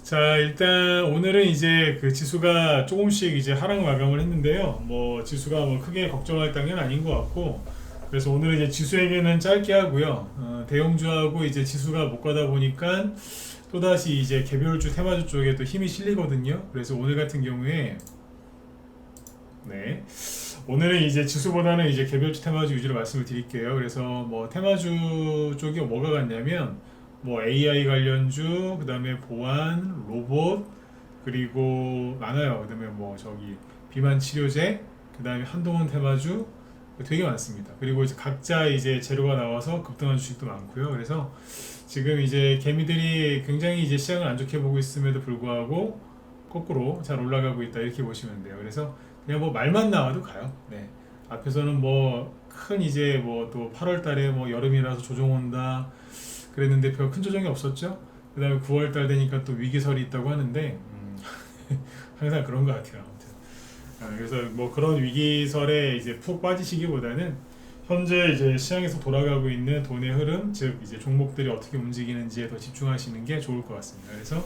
자, 일단 오늘은 이제 그 지수가 조금씩 이제 하락 마감을 했는데요. 뭐 지수가 뭐 크게 걱정할 단계는 아닌 것 같고, 그래서 오늘은 이제 지수에게는 짧게 하고요. 대형주하고 이제 지수가 못 가다 보니까 또다시 이제 개별주, 테마주 쪽에 또 힘이 실리거든요. 그래서 오늘 같은 경우에 네. 오늘은 이제 지수보다는 이제 개별주 테마주 위주로 말씀을 드릴게요. 그래서 뭐 테마주 쪽이 뭐가 같냐면 뭐 AI 관련주, 그다음에 보안, 로봇, 그리고 많아요. 그다음에 뭐 저기 비만 치료제, 그다음에 한동훈 테마주 되게 많습니다. 그리고 이제 각자 이제 재료가 나와서 급등한 주식도 많고요. 그래서 지금 이제 개미들이 굉장히 이제 시장을 안 좋게 보고 있음에도 불구하고 거꾸로 잘 올라가고 있다 이렇게 보시면 돼요. 그래서 그냥 뭐 말만 나와도 가요. 네. 앞에서는 뭐 큰 이제 뭐 또 8월 달에 뭐 여름이라서 조정 온다 그랬는데 별 큰 조정이 없었죠. 그 다음에 9월 달 되니까 또 위기설이 있다고 하는데 항상 그런 것 같아요. 아무튼 그래서 뭐 그런 위기설에 이제 푹 빠지시기보다는 현재 이제 시장에서 돌아가고 있는 돈의 흐름, 즉 이제 종목들이 어떻게 움직이는지에 더 집중하시는 게 좋을 것 같습니다. 그래서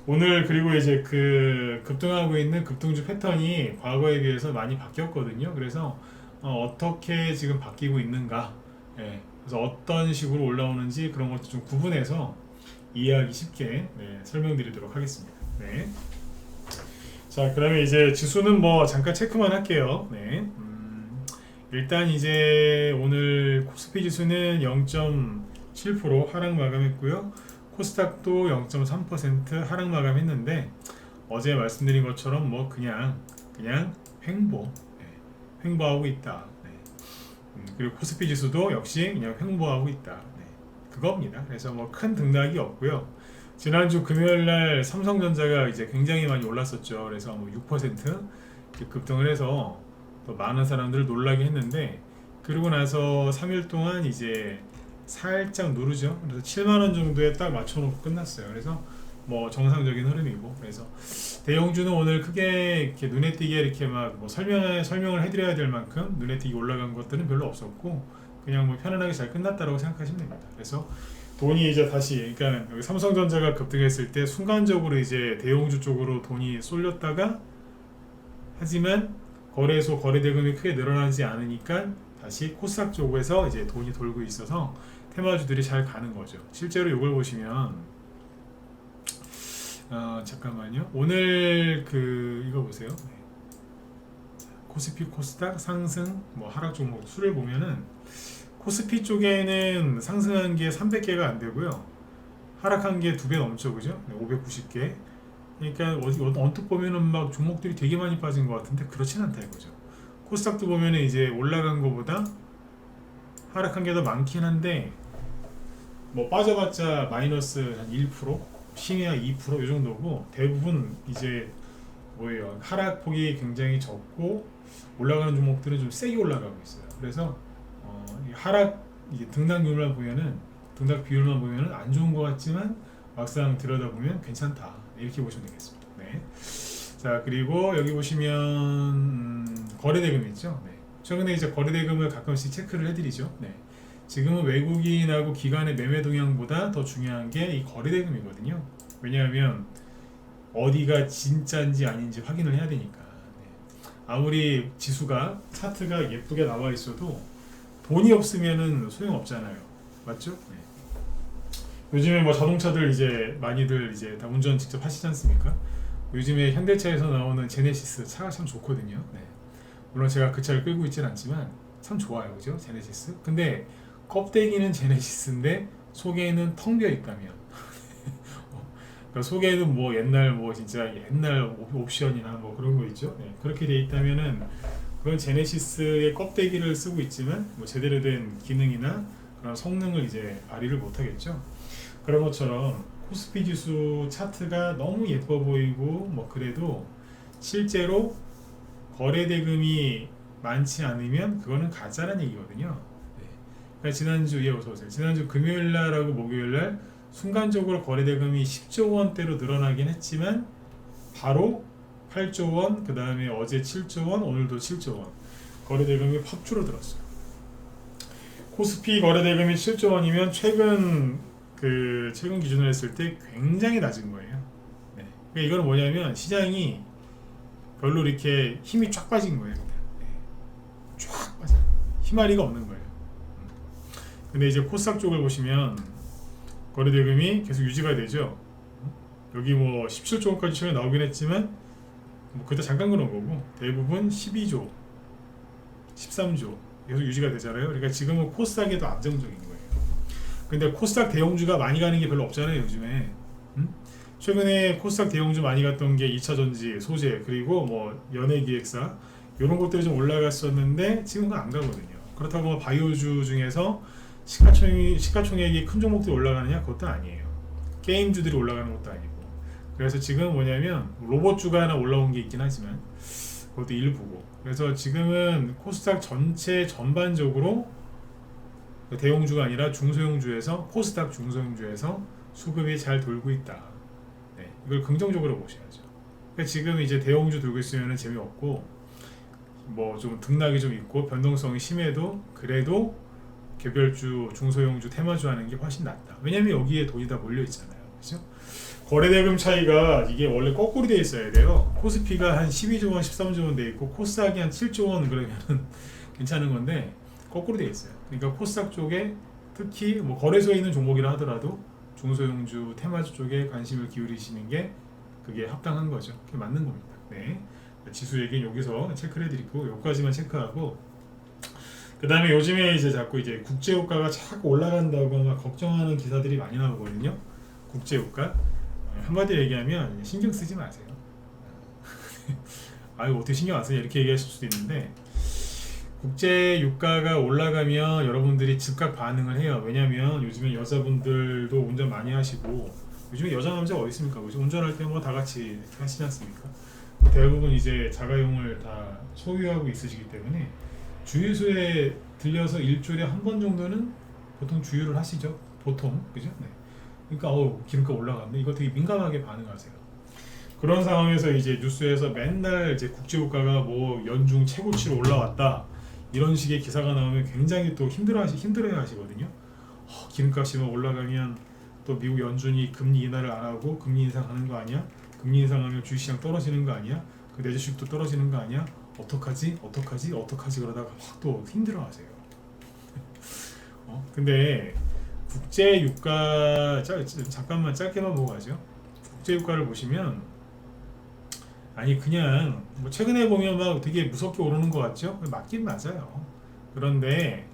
오늘 그리고 이제 그 급등하고 있는 급등주 패턴이 과거에 비해서 많이 바뀌었거든요. 그래서 떻게 지금 바뀌고 있는가, 예, 그래서 어떤 식으로 올라오는지 그런 것도 좀 구분해서 이해하기 쉽게 네, 설명드리도록 하겠습니다. 네. 자, 그러면 이제 지수는 뭐 잠깐 체크만 할게요. 네. 일단 이제 오늘 코스피 지수는 0.7% 하락 마감했고요. 코스닥도 0.3% 하락 마감했는데 어제 말씀드린 것처럼 뭐 그냥 횡보, 네, 횡보하고 있다. 네. 그리고 코스피 지수도 역시 그냥 횡보하고 있다. 네. 그겁니다. 그래서 뭐 큰 등락이 없고요. 지난주 금요일 날 삼성전자가 이제 굉장히 많이 올랐었죠. 그래서 뭐 6% 급등을 해서 또 많은 사람들을 놀라게 했는데 그러고 나서 3일 동안 이제 살짝 누르죠. 그래서 7만 원 정도에 딱 맞춰놓고 끝났어요. 그래서 뭐 정상적인 흐름이고, 그래서 대형주는 오늘 크게 이렇게 눈에 띄게 이렇게 막 뭐 설명을 해드려야 될 만큼 눈에 띄게 올라간 것들은 별로 없었고 그냥 뭐 편안하게 잘 끝났다라고 생각하시면 됩니다. 그래서 돈이 이제 다시, 그러니까 여기 삼성전자가 급등했을 때 순간적으로 이제 대형주 쪽으로 돈이 쏠렸다가, 하지만 거래소 거래대금이 크게 늘어나지 않으니까 다시 코스닥 쪽에서 이제 돈이 돌고 있어서 테마주들이 잘 가는 거죠. 실제로 이걸 보시면 잠깐만요. 오늘 그 이거 보세요. 네. 코스피 코스닥 상승 뭐 하락 종목 수를 보면은 코스피 쪽에는 상승한 게 300개가 안 되고요. 하락한 게 2배 넘죠, 그죠? 590개. 그러니까 언뜻 보면은 막 종목들이 되게 많이 빠진 것 같은데 그렇진 않다 이거죠. 코스닥도 보면은 이제 올라간 것보다 하락한 게 더 많긴 한데 뭐 빠져봤자 마이너스 한 1%, 심야 2%이 정도고 대부분 이제 뭐예요? 하락폭이 굉장히 적고 올라가는 종목들은 좀 세게 올라가고 있어요. 그래서 하락 이게 등락 비율만 보면은 안 좋은 것 같지만 막상 들여다보면 괜찮다 이렇게 보시면 되겠습니다. 네. 자, 그리고 여기 보시면 거래대금 있죠. 네. 최근에 이제 거래대금을 가끔씩 체크를 해드리죠. 네. 지금은 외국인하고 기관의 매매 동향보다 더 중요한 게 이 거래대금이거든요. 왜냐하면 어디가 진짜인지 아닌지 확인을 해야 되니까. 네. 아무리 지수가 차트가 예쁘게 나와 있어도 돈이 없으면은 소용없잖아요. 맞죠? 네. 요즘에 뭐 자동차들 이제 많이들 이제 다 운전 직접 하시지 않습니까? 요즘에 현대차에서 나오는 제네시스 차가 참 좋거든요. 네. 물론 제가 그 차를 끌고 있지는 않지만 참 좋아요, 그죠? 제네시스. 근데 껍데기는 제네시스인데 속에는 텅 비어 있다면, 그러니까 속에는 뭐 옛날 뭐 진짜 옛날 옵션이나 뭐 그런 거 있죠. 네. 그렇게 돼 있다면은 그건 제네시스의 껍데기를 쓰고 있지만 뭐 제대로 된 기능이나 그런 성능을 이제 발휘를 못 하겠죠. 그런 것처럼 코스피 지수 차트가 너무 예뻐 보이고 뭐 그래도 실제로 거래 대금이 많지 않으면 그거는 가짜라는 얘기거든요. 네. 그러니까 지난주 어서 오세요. 지난주 금요일 날하고 목요일 날 순간적으로 거래 대금이 10조 원대로 늘어나긴 했지만 바로 8조 원, 그 다음에 어제 7조 원, 오늘도 7조 원 거래 대금이 팍 줄어들었어요. 코스피 거래 대금이 7조 원이면 최근 기준으로 했을 때 굉장히 낮은 거예요. 네. 그러니까 이거는 뭐냐면 시장이 별로 이렇게 힘이 쫙 빠진 거예요. 그냥. 네. 쫙 빠져. 힘아리가 없는 거예요. 근데 이제 코스닥 쪽을 보시면 거래대금이 계속 유지가 되죠. 여기 뭐 17조 원까지 최근에 나오긴 했지만 뭐 그때 잠깐 그런 거고 대부분 12조, 13조 계속 유지가 되잖아요. 그러니까 지금은 코스닥이 더 안정적인 거예요. 근데 코스닥 대형주가 많이 가는 게 별로 없잖아요, 요즘에. 최근에 코스닥 대형주 많이 갔던 게 2차전지, 소재, 그리고 뭐 연예기획사 이런 것들이 좀 올라갔었는데 지금은 안 가거든요. 그렇다고 뭐 바이오주 중에서 시가총액이 큰 종목들이 올라가느냐? 그것도 아니에요. 게임주들이 올라가는 것도 아니고. 그래서 지금 뭐냐면 로봇주가 하나 올라온 게 있긴 하지만 그것도 일부고. 그래서 지금은 코스닥 전체 전반적으로 대형주가 아니라 중소형주에서 코스닥 중소형주에서 수급이 잘 돌고 있다. 네, 이걸 긍정적으로 보셔야죠. 그러니까 지금 이제 대형주 들고 있으면 재미없고 뭐 좀 등락이 좀 있고 변동성이 심해도 그래도 개별주, 중소형주, 테마주 하는 게 훨씬 낫다. 왜냐면 여기에 돈이 다 몰려 있잖아요. 그죠? 거래대금 차이가 이게 원래 거꾸로 돼 있어야 돼요. 코스피가 한 12조 원, 13조 원 돼 있고 코스닥이 한 7조 원 그러면은 괜찮은 건데 거꾸로 돼 있어요. 그러니까 코스닥 쪽에 특히 뭐 거래소에 있는 종목이라 하더라도 중소형주, 테마주 쪽에 관심을 기울이시는 게 그게 합당한 거죠. 그게 맞는 겁니다. 네. 지수 얘기는 여기서 체크를 해드리고 여기까지만 체크하고 그 다음에 요즘에 이제 자꾸 이제 국제유가가 자꾸 올라간다고 막 걱정하는 기사들이 많이 나오거든요. 국제유가 한마디로 얘기하면 신경 쓰지 마세요. 아유 어떻게 신경 안 쓰냐 이렇게 얘기하실 수도 있는데 국제유가가 올라가면 여러분들이 즉각 반응을 해요. 왜냐면 요즘에 여자분들도 운전 많이 하시고 요즘에 여자 남자 어디 있습니까? 운전할 때 뭐 다 같이 하시지 않습니까? 대부분 이제 자가용을 다 소유하고 있으시기 때문에 주유소에 들려서 일주일에 한 번 정도는 보통 주유를 하시죠. 보통 그죠? 네. 그러니까 기름값 올라갔네. 이거 되게 민감하게 반응하세요. 그런 상황에서 이제 뉴스에서 맨날 이제 국제유가가 뭐 연중 최고치로 올라왔다 이런 식의 기사가 나오면 굉장히 또 힘들어야 하시거든요. 기름값이 막 올라가면 또 미국 연준이 금리 인하를 안 하고 금리 인상하는 거 아니야? 금리 인상하면 주식시장 떨어지는 거 아니야? 그 내 주식도 떨어지는 거 아니야? 어떡하지 그러다가 막 또 힘들어하세요. 근데 국제유가 잠깐만 짧게만 보고 가죠. 국제유가를 보시면 아니 그냥 뭐 최근에 보면 막 되게 무섭게 오르는 것 같죠? 맞긴 맞아요. 그런데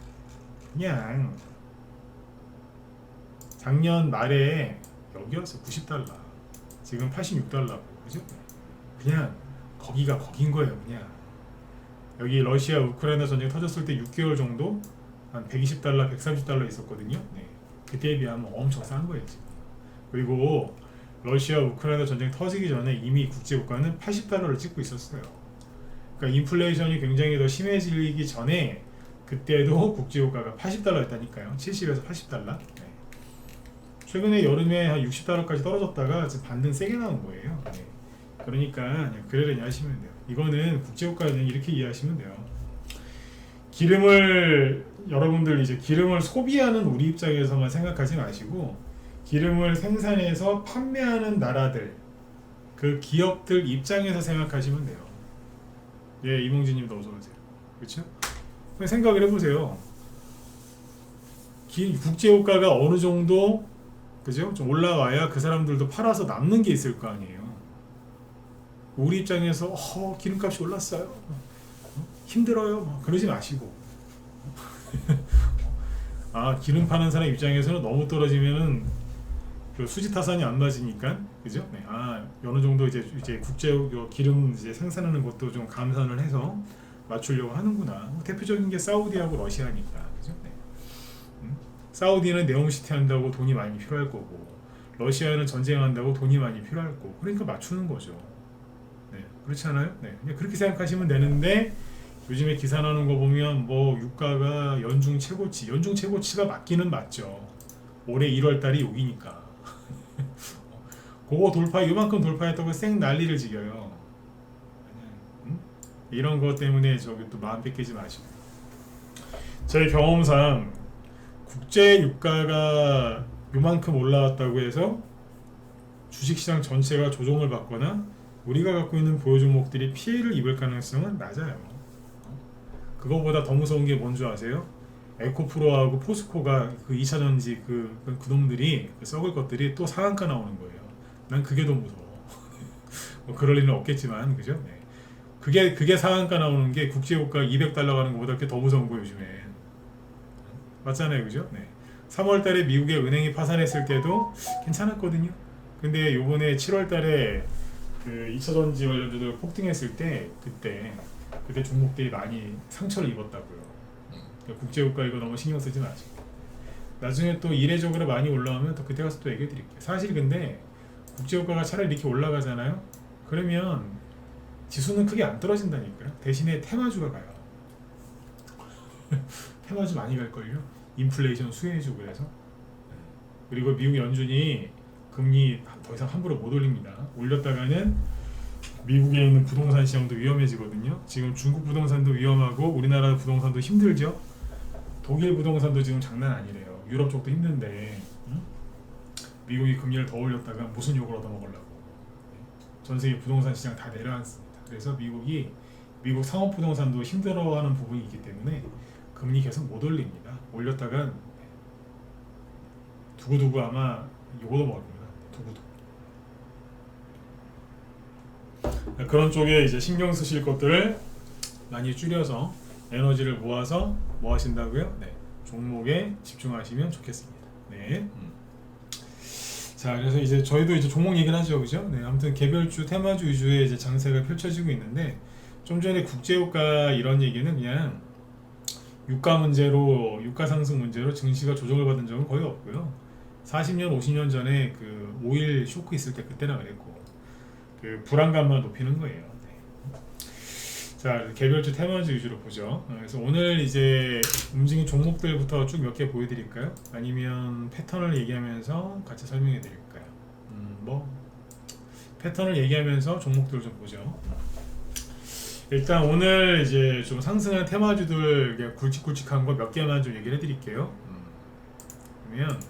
그냥 작년 말에 여기였어. 90달러 지금 86달러고 그죠? 그냥 거기가 거긴 거예요. 그냥 여기 러시아 우크라이나 전쟁 터졌을 때 6개월 정도 한 120달러 130달러 있었거든요. 네. 그때에 비하면 엄청 싼 거예요 지금. 그리고 러시아 우크라이나 전쟁 터지기 전에 이미 국제유가는 80달러를 찍고 있었어요. 그러니까 인플레이션이 굉장히 더 심해지기 전에 그때도 국제유가가 80달러였다니까요. 70에서 80달러. 네. 최근에 여름에 한 60달러까지 떨어졌다가 지금 반등 세게 나온 거예요. 네. 그러니까 그냥 그러려니 하시면 돼요. 이거는 국제유가는 이렇게 이해하시면 돼요. 여러분들 이제 기름을 소비하는 우리 입장에서만 생각하지 마시고 기름을 생산해서 판매하는 나라들 그 기업들 입장에서 생각하시면 돼요. 예, 이몽진님도 어서 오세요. 그렇죠? 생각을 해보세요. 국제유가가 어느 정도 그죠? 좀 올라와야 그 사람들도 팔아서 남는 게 있을 거 아니에요. 우리 입장에서 기름값이 올랐어요. 힘들어요. 그러지 마시고 기름 파는 사람 입장에서는 너무 떨어지면은 그 수지 타산이 안 맞으니까 그죠? 네. 어느 정도 이제 국제 기름 이제 생산하는 것도 좀 감산을 해서 맞추려고 하는구나. 대표적인 게 사우디하고 러시아니까 그죠? 네. 사우디는 네옴시티 한다고 돈이 많이 필요할 거고 러시아는 전쟁한다고 돈이 많이 필요할 거고 그러니까 맞추는 거죠. 네. 그렇지 않아요? 네. 그냥 그렇게 생각하시면 되는데 요즘에 기사 나오는 거 보면 뭐 유가가 연중 최고치가 맞기는 맞죠. 올해 1월달이 여기니까 그거 요만큼 돌파했다고 쌩 난리를 지겨요. 이런 것 때문에 저기 또 마음 뺏기지 마시고 제 경험상 국제 유가가 요만큼 올라왔다고 해서 주식시장 전체가 조정을 받거나 우리가 갖고 있는 보유 종목들이 피해를 입을 가능성은 낮아요. 그거보다 더 무서운 게 뭔지 아세요? 에코프로하고 포스코가 그 2차전지 그놈들이 썩을 것들이 또 상한가 나오는 거예요. 난 그게 더 무서워. 뭐 그럴 일은 없겠지만 그죠? 네. 그게 상한가 나오는 게 국제유가 200달러 가는 것보다 그게 더 무서운 거예요 요즘에. 맞잖아요, 그죠? 네. 3월달에 미국의 은행이 파산했을 때도 괜찮았거든요. 근데 요번에 7월달에 그 2차전지 관련주들 폭등했을 때 그때 종목들이 많이 상처를 입었다고요. 그러니까 국제유가 이거 너무 신경 쓰지 마시고 나중에 또 이례적으로 많이 올라오면 또 그때 가서 또 얘기해 드릴게요. 사실 근데 국제유가가 차라리 이렇게 올라가잖아요. 그러면 지수는 크게 안 떨어진다니까요. 대신에 테마주가 가요. 테마주 많이 갈걸요. 인플레이션 수혜주 그래서. 그리고 미국 연준이 금리 더 이상 함부로 못 올립니다. 올렸다가는 미국에 있는 부동산 시장도 위험해지거든요. 지금 중국 부동산도 위험하고 우리나라 부동산도 힘들죠. 독일 부동산도 지금 장난 아니래요. 유럽 쪽도 힘든데 미국이 금리를 더 올렸다가 무슨 욕을 얻어먹으려고. 전 세계 부동산 시장 다 내려앉습니다. 그래서 미국 상업 부동산도 힘들어하는 부분이 있기 때문에 금리 계속 못 올립니다. 올렸다가 두고두고 아마 욕도 먹습니다. 두고두고. 그런 쪽에 이제 신경 쓰실 것들을 많이 줄여서 에너지를 모아서 뭐 하신다고요? 네, 종목에 집중하시면 좋겠습니다. 네. 자, 그래서 이제 저희도 이제 종목 얘기를 하죠, 그죠? 네, 아무튼 개별주, 테마주 위주의 이제 장세가 펼쳐지고 있는데 좀 전에 국제유가 이런 얘기는 그냥 유가 상승 문제로 증시가 조정을 받은 적은 거의 없고요. 40년, 50년 전에 그 오일 쇼크 있을 때 그때나 그랬고 그 불안감만 높이는 거예요. 네. 자, 개별주 테마주 위주로 보죠. 그래서 오늘 이제 움직인 종목들부터 쭉 몇 개 보여드릴까요? 아니면 패턴을 얘기하면서 같이 설명해 드릴까요? 패턴을 얘기하면서 종목들을 좀 보죠. 일단 오늘 이제 좀 상승한 테마주들 굵직굵직한 거 몇 개만 좀 얘기를 해드릴게요. 그러면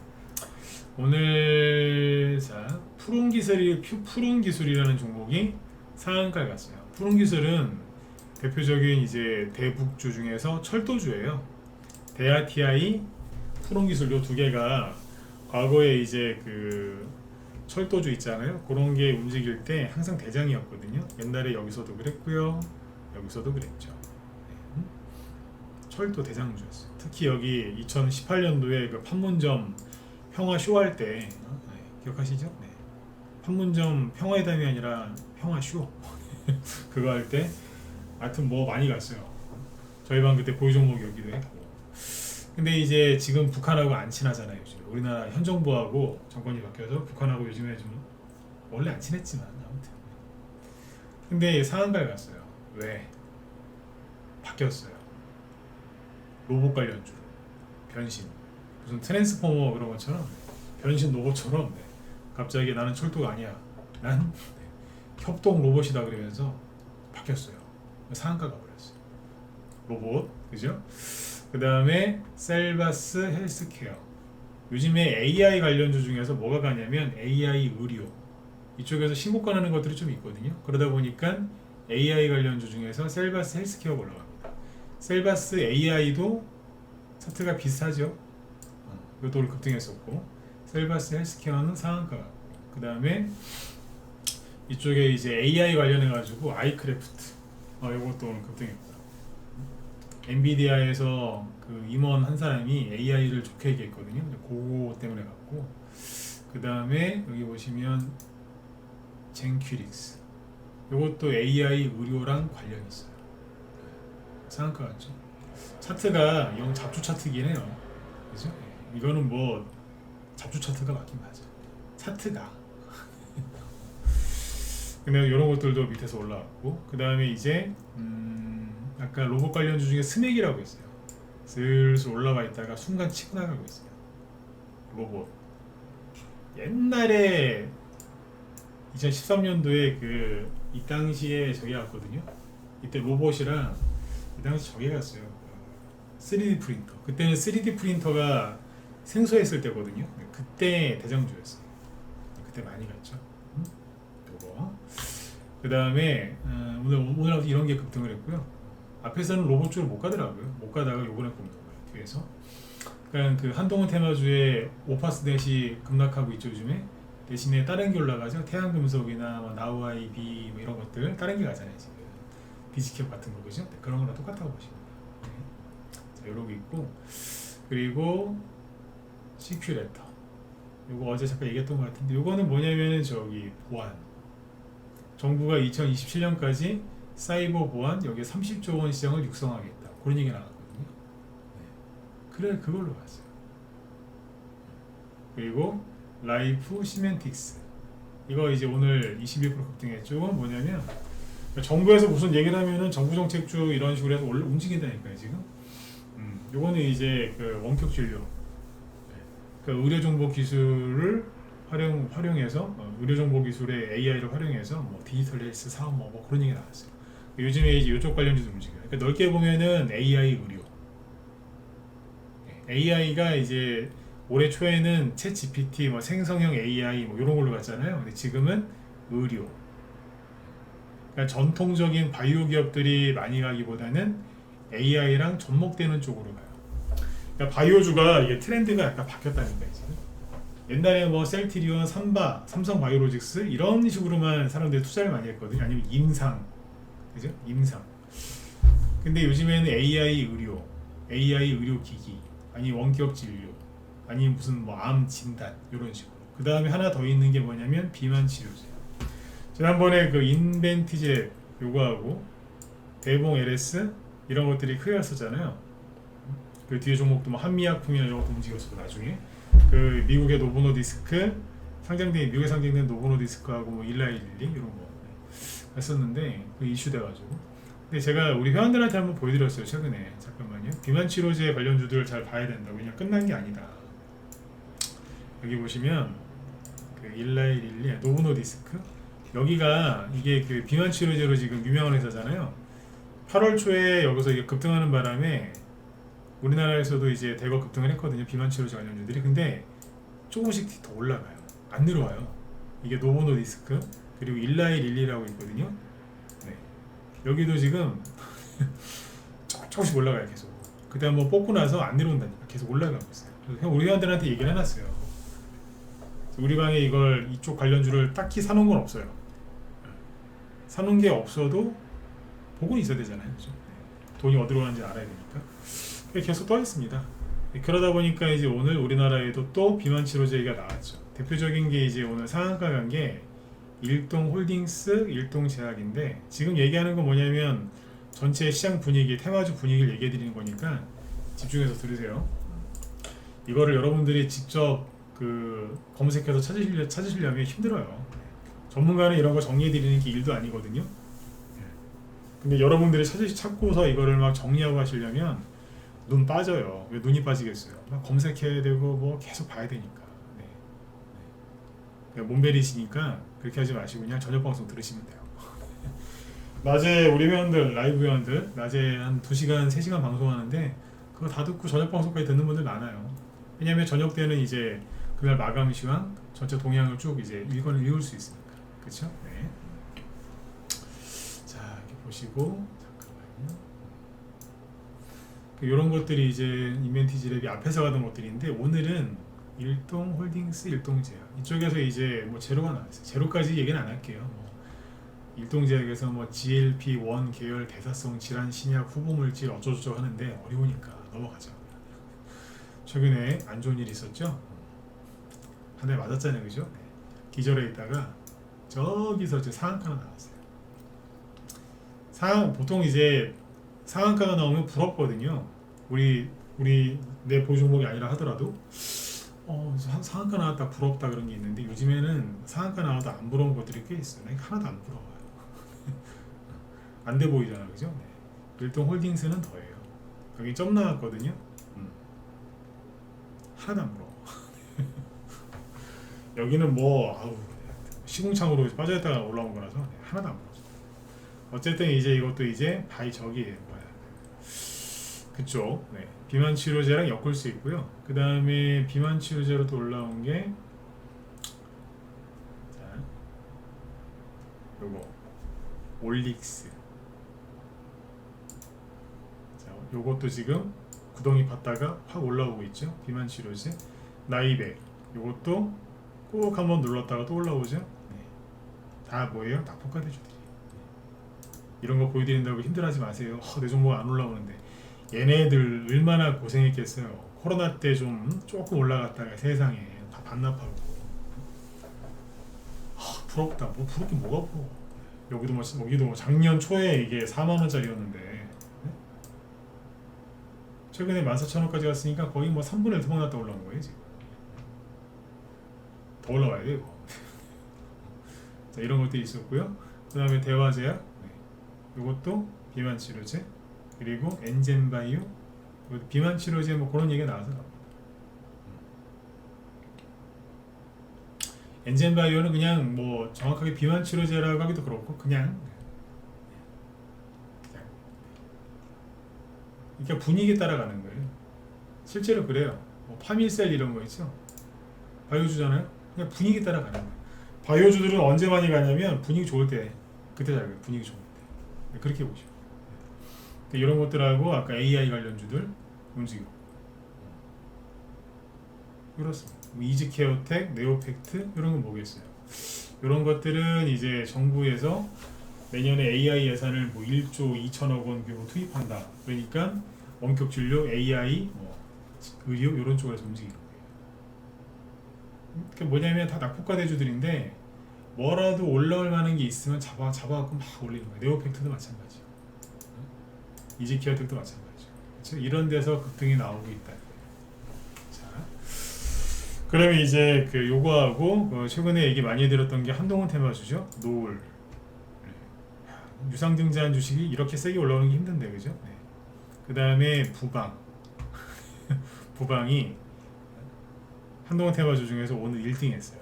오늘 자 푸른기술이라는 종목이 상한가를 갔어요. 푸른기술은 대표적인 이제 대북주 중에서 철도주예요. 대아TI, 푸른기술 요 두 개가 과거에 이제 그 철도주 있잖아요. 그런 게 움직일 때 항상 대장이었거든요. 옛날에 여기서도 그랬고요. 여기서도 그랬죠. 네. 철도 대장주였어요. 특히 여기 2018년도에 그 판문점 평화 쇼할 때 네, 기억하시죠? 네. 판문점 평화회담이 아니라 평화 쇼 그거 할 때 하여튼 뭐 많이 갔어요. 저희 반 그때 보유 종목 여기도 했고. 근데 이제 지금 북한하고 안 친하잖아요. 요즘 우리나라 현 정부하고 정권이 바뀌어서 북한하고 요즘에 좀 원래 안 친했지만 아무튼. 근데 상한가를 갔어요. 왜? 바뀌었어요. 로봇 관련주 변신. 무슨 트랜스포머 그런 것처럼 변신 로봇처럼 네. 갑자기 나는 철도가 아니야. 난 협동 로봇이다 그러면서 바뀌었어요. 상한가가 버렸어요. 로봇, 그죠? 그 다음에 셀바스 헬스케어. 요즘에 AI 관련주 중에서 뭐가 가냐면 AI 의료. 이쪽에서 신고가 나는 것들이 좀 있거든요. 그러다 보니까 AI 관련주 중에서 셀바스 헬스케어가 올라갑니다. 셀바스 AI도 차트가 비슷하죠. 이것도 오늘 급등했었고 셀바스 헬스케어는 상한가 같고 그 다음에 이쪽에 이제 AI 관련해 가지고 아이크래프트 이것도 오늘 급등했고 엔비디아에서 그 임원 한 사람이 AI를 좋게 얘기했거든요. 그거 때문에 갔고 그 다음에 여기 보시면 젠큐릭스 이것도 AI 의료랑 관련이 있어요. 상한가 같죠. 차트가 영 잡주 차트긴 해요. 그죠? 이거는 뭐 잡주 차트가 맞긴 맞아. 차트가. 근데 이런 것들도 밑에서 올라왔고 그 다음에 이제 아까 로봇 관련주 중에 스맥이라고 있어요. 슬슬 올라가 있다가 순간 치고 나가고 있어요. 로봇. 옛날에 2013년도에 그 이 당시에 저기 왔거든요. 이때 로봇이랑 이 당시 저기 갔어요. 3D 프린터. 그때는 3D 프린터가 생소했을 때거든요. 그때 대장주였어요. 그때 많이 갔죠. 그 다음에 오늘 이런 게 급등을 했고요. 앞에서는 로봇 쪽을 못 가더라고요. 못 가다가 요번에 꼽는 거예요. 뒤에서. 그러니까 그 한동훈 테마주의 오파스넷이 급락하고 있죠 요즘에. 대신에 다른 게 올라가죠. 태양금속이나 뭐 나우아이비 뭐 이런 것들 다른 게 가잖아요 지금. 비지캡 같은 거 그죠? 네, 그런 거랑 똑같다고 보시면 돼요. 네. 자, 요러고 있고 그리고 시큐레터. 요거 어제 잠깐 얘기했던 것 같은데 요거는 뭐냐면은 저기 보안. 정부가 2027년까지 사이버 보안 여기에 30조 원 시장을 육성하겠다. 그런 얘기 나왔거든요. 네. 그래 그걸로 봤어요. 그리고 라이프 시멘틱스 이거 이제 오늘 21% 급등했죠. 뭐냐면 정부에서 무슨 얘기를 하면은 정부 정책주 이런 식으로 해서 움직인다니까요 지금. 요거는 이제 그 원격 진료, 그 의료 정보 기술을 활용해서 의료 정보 기술의 AI를 활용해서 뭐 디지털 헬스 사업 뭐 그런 얘기 나왔어요. 요즘에 이제 이쪽 관련주도 움직여요. 그러니까 넓게 보면은 AI 의료, AI가 이제 올해 초에는 챗 GPT, 뭐 생성형 AI 뭐 이런 걸로 갔잖아요. 근데 지금은 의료. 그러니까 전통적인 바이오 기업들이 많이 가기보다는 AI랑 접목되는 쪽으로 가요. 그러니까 바이오주가 이게 트렌드가 약간 바뀌었다는 거예요. 지금. 옛날에 뭐 셀트리온, 삼바, 삼성바이오로직스 이런 식으로만 사람들이 투자를 많이 했거든요. 아니면 임상, 그죠? 임상. 근데 요즘에는 AI 의료, AI 의료기기, 아니 원격 진료, 아니 무슨 뭐 암 진단 이런 식으로. 그 다음에 하나 더 있는 게 뭐냐면 비만 치료제. 지난번에 그 인벤티제 요거하고 대봉 LS 이런 것들이 크게 갔었잖아요. 그 뒤에 종목도 뭐 한미약품이나 이런 것도 움직였었고 나중에 그 미국의 노보노디스크 미국에 상장된 노보노디스크하고 뭐 일라일리 이런 거 했었는데 그 이슈 돼가지고. 근데 제가 우리 회원들한테 한번 보여드렸어요 최근에. 잠깐만요. 비만 치료제 관련주들 잘 봐야 된다. 왜냐 끝난 게 아니다. 여기 보시면 그 일라일리 노보노디스크 여기가 이게 그 비만 치료제로 지금 유명한 회사잖아요. 8월 초에 여기서 이게 급등하는 바람에 우리나라에서도 이제 대거 급등을 했거든요. 비만 치료제 관련주들이. 근데 조금씩 더 올라가요. 안 내려와요. 이게 노보노디스크 그리고 일라이릴리라고 있거든요. 네. 여기도 지금 조금씩 올라가요. 계속. 그때 한번 뽑고 나서 안 내려온다니까. 계속 올라가고 있어요. 그래서 우리 회원들한테 얘기를 해놨어요. 우리 방에 이쪽 관련주를 딱히 사놓은 건 없어요. 사놓은 게 없어도 보고 있어야 되잖아요. 그렇죠? 돈이 어디로 가는지 알아야 되니까. 계속 떠 있습니다. 그러다 보니까 이제 오늘 우리나라에도 또 비만 치료제 얘기가 나왔죠. 대표적인 게 이제 오늘 상한가 간 게 일동홀딩스, 일동제약인데 지금 얘기하는 건 뭐냐면 전체 시장 분위기, 테마주 분위기를 얘기해 드리는 거니까 집중해서 들으세요. 이거를 여러분들이 직접 그 검색해서 찾으시려면 힘들어요. 전문가는 이런 거 정리해 드리는 게 일도 아니거든요. 근데 여러분들이 찾고서 이거를 막 정리하고 하시려면 눈 빠져요. 왜 눈이 빠지겠어요? 막 검색해야 되고 뭐 계속 봐야 되니까. 네. 그러니까 몸베리시니까 그렇게 하지 마시고 그냥 저녁 방송 들으시면 돼요. 낮에 우리 회원들, 라이브 회원들 낮에 한 2시간, 3시간 방송하는데 그거 다 듣고 저녁 방송까지 듣는 분들 많아요. 왜냐면 저녁 때는 이제 그날 마감 시황 전체 동향을 쭉 이제 읽을 수 있으니까. 그렇죠? 네. 자, 이렇게 보시고 잠깐만요. 이런 것들이 이제 인벤티지랩이 앞에서 가던 것들인데 오늘은 일동홀딩스, 일동제약 이쪽에서 이제 뭐 제로가 나왔어요. 제로까지 얘기는 안 할게요. 뭐 일동제약에서 뭐 GLP-1 계열 대사성 질환 신약 후보물질 어쩌고저쩌고 하는데 어려우니까 넘어가죠. 최근에 안 좋은 일이 있었죠. 한 대 맞았잖아요, 그죠? 네. 기절해 있다가 저기서 이제 상한가가 나왔어요. 보통 이제 상한가가 나오면 부럽거든요. 우리 내 보유 종목이 아니라 하더라도 상한가 나왔다 부럽다 그런 게 있는데 요즘에는 상한가 나와도 안 부러운 것들이 꽤 있어요. 하나도 안 부러워요. 안 돼 보이잖아, 그죠? 네. 일동홀딩스는 더해요. 여기 점 나왔거든요. 하나도 안 부러워. 여기는 뭐 시궁창으로 빠져있다가 올라온 거라서 하나도 안 부러워. 어쨌든 이제 이것도 이제 저기예요. 그쪽. 네. 비만 치료제랑 엮을 수 있고요. 그 다음에 비만 치료제로 또 올라온 게 요거 올릭스. 자, 요것도 지금 구덩이 봤다가 확 올라오고 있죠. 비만 치료제. 나이백. 요것도 꼭 한번 눌렀다가 또 올라오죠. 네. 다 뭐예요? 낙폭과 대주들이. 이런 거 보여드린다고 힘들어하지 마세요. 내 종목 안 올라오는데. 얘네들 얼마나 고생했겠어요. 코로나 때 좀 조금 올라갔다가 세상에 다 반납하고. 부럽다. 뭐 부럽긴 뭐가 부러워. 여기도 뭐 작년 초에 이게 4만 원짜리였는데 네? 최근에 14,000원까지 갔으니까 거의 뭐 3분의 1 토막 났다 올라온 거예요 지금. 더 올라와야 돼요. 자, 이런 것들이 있었고요. 그 다음에 대화제약, 네. 이것도 비만 치료제, 그리고 엔젠바이오, 비만 치료제 뭐 그런 얘기가 나와서 나옵니다. 엔젠바이오는 그냥 뭐 정확하게 비만 치료제라고 하기도 그렇고 그냥 그러니까 분위기에 따라가는 거예요. 실제로 그래요. 뭐 파밀셀 이런 거 있죠. 바이오주잖아요. 그냥 분위기 따라가는 거예요. 바이오주들은 언제 많이 가냐면 분위기 좋을 때 그때 잘 가요. 분위기 좋을 때. 그렇게 보시죠. 이런 것들하고 아까 AI 관련주들 움직이고 그렇습니다. 이즈케어텍, 네오팩트 이런 건 뭐겠어요. 이런 것들은 이제 정부에서 내년에 AI 예산을 뭐 1조 2천억 원 규모 투입한다. 그러니까 원격 진료, AI, 뭐 의료 이런 쪽에서 움직이는 거예요. 그게 뭐냐면 다 낙폭과 대주들인데 뭐라도 올라올 만한 게 있으면 잡아갖고 막 올리는 거예요. 네오팩트도 마찬가지요. 이즈케어텍도 마찬가지죠. 그렇죠? 이런 데서 급등이 나오고 있다. 그러면 이제 그 요거하고 최근에 얘기 많이 해드렸던 게 한동훈 테마주죠. 노을. 유상증자한 주식이 이렇게 세게 올라오는 게 힘든데 그죠? 네. 그 다음에 부방. 부방이 한동훈 테마주 중에서 오늘 1등 했어요.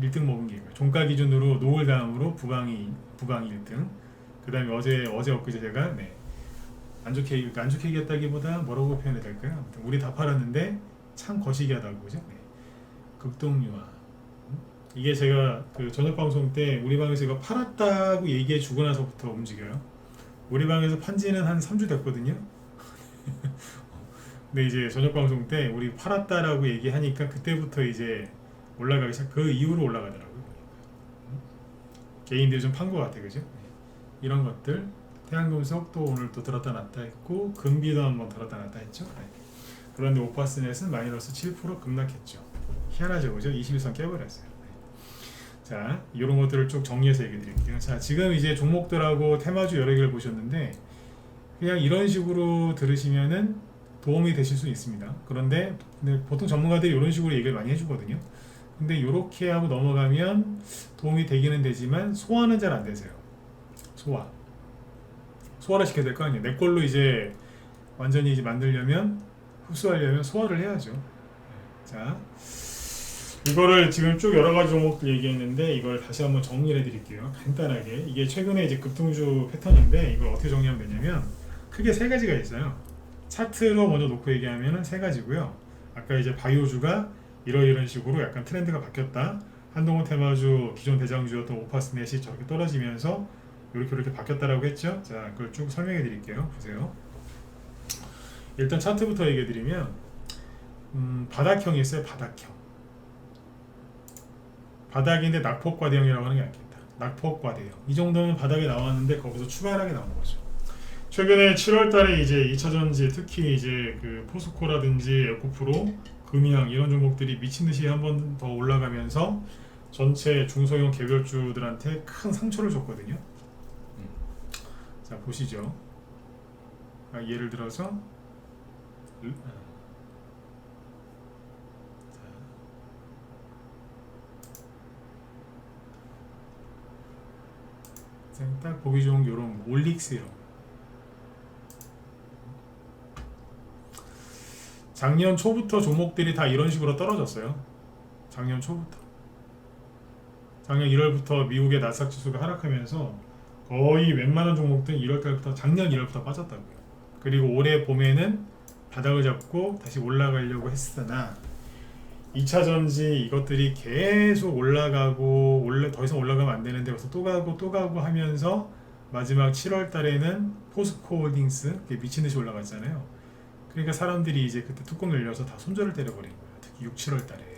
1등 먹은 게 이거예요. 종가 기준으로 노을 다음으로 부방이 1등. 그 다음에 어제 엊그제 제가 안 좋게 얘기했다기보다 뭐라고 표현해야 될까요? 아무튼 우리 다 팔았는데 참 거시기하다고 그죠? 네. 극동유화. 이게 제가 그 저녁 방송 때 우리 방에서 이거 팔았다고 얘기해 주고 나서부터 움직여요. 우리 방에서 판지는 한 3주 됐거든요. 근데 이제 저녁 방송 때 우리 팔았다라고 얘기하니까 그때부터 이제 올라가기 시작. 그 이후로 올라가더라고요. 개인들이 좀 판 것 같아, 그죠? 이런 것들. 태양금속 또 오늘 또 들었다 놨다 했고 금비도 한번 들었다 놨다 했죠. 그런데 오파스넷은 마이너스 7% 급락했죠. 희한하죠, 그죠? 21선 깨버렸어요. 자, 이런 것들을 쭉 정리해서 얘기 드릴게요. 자, 지금 이제 종목들하고 테마주 여러 개를 보셨는데 그냥 이런 식으로 들으시면은 도움이 되실 수 있습니다. 그런데 보통 전문가들이 이런 식으로 얘기를 많이 해주거든요. 근데 이렇게 하고 넘어가면 도움이 되기는 되지만 소화는 잘 안 되세요. 소화를 시켜야 될 거 아니에요. 내 걸로 이제 완전히 이제 만들려면 흡수하려면 소화를 해야죠. 자, 이거를 지금 쭉 여러 가지 종목들 얘기했는데 이걸 다시 한번 정리를 해드릴게요. 간단하게. 이게 최근에 이제 급등주 패턴인데 이걸 어떻게 정리하면 되냐면 크게 세 가지가 있어요. 차트로 먼저 놓고 얘기하면은 세 가지고요. 아까 이제 바이오주가 이런 식으로 약간 트렌드가 바뀌었다. 한동훈 테마주 기존 대장주였던 오파스넷이 저렇게 떨어지면서 이렇게 바뀌었다라고 했죠. 자, 그걸 쭉 설명해 드릴게요. 보세요. 일단 차트부터 얘기해 드리면 바닥형이 있어요. 바닥인데 낙폭과대형이라고 하는 게 아니겠다. 낙폭과대형. 이 정도면 바닥에 나왔는데 거기서 추가하게 나온 거죠. 최근에 7월달에 이제 2차전지 특히 이제 그 포스코라든지 에코프로, 금양 이런 종목들이 미친 듯이 한 번 더 올라가면서 전체 중소형 개별주들한테 큰 상처를 줬거든요. 자, 보시죠. 예를 들어서 딱 보기 좋은 요런 올릭스 이런 작년 초부터 종목들이 다 이런 식으로 떨어졌어요. 작년 초부터. 작년 1월부터 미국의 나스닥 지수가 하락하면서 거의 웬만한 종목들은 1월달부터 작년 1월부터 빠졌다고요. 그리고 올해 봄에는 바닥을 잡고 다시 올라가려고 했으나 2차전지 이것들이 계속 올라가고 더 이상 올라가면 안 되는데 그래서 또 가고 하면서 마지막 7월 달에는 포스코 홀딩스 미친 듯이 올라갔잖아요. 그러니까 사람들이 이제 그때 뚜껑 열려서 다 손절을 때려버린 거예요. 특히 6, 7월 달에.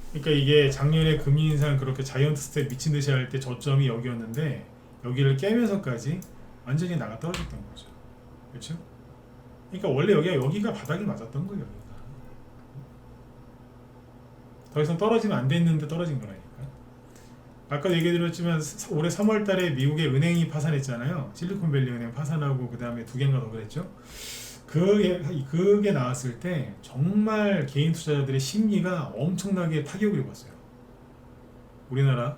그러니까 이게 작년에 금리 인상 그렇게 자이언트 스텝 미친 듯이 할 때 저점이 여기였는데 여기를 깨면서까지 완전히 나가 떨어졌던 거죠. 그렇죠? 그러니까 원래 여기가 바닥이 맞았던 거예요. 여기가. 더 이상 떨어지면 안 됐는데 떨어진 거라니까. 아까도 얘기드렸지만 올해 3월 달에 미국의 은행이 파산했잖아요. 실리콘밸리 은행 파산하고 그 다음에 두 개인가 더 그랬죠. 그게 나왔을 때 정말 개인 투자자들의 심리가 엄청나게 타격을 입었어요. 우리나라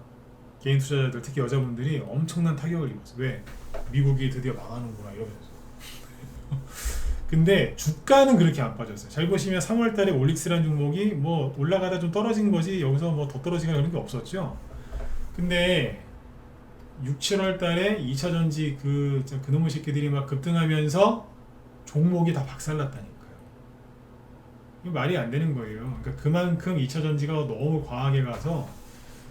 개인 투자자들 특히 여자분들이 엄청난 타격을 입었어요. 왜? 미국이 드디어 망하는구나 이러면서. 근데 주가는 그렇게 안 빠졌어요. 잘 보시면 3월 달에 올릭스라는 종목이 뭐 올라가다 좀 떨어진 거지 여기서 뭐 더 떨어지거나 그런 게 없었죠. 근데 6, 7월 달에 2차전지 그놈의 새끼들이 막 급등하면서 종목이 다 박살났다니까요. 이거 말이 안 되는 거예요. 그러니까 그만큼 2차전지가 너무 과하게 가서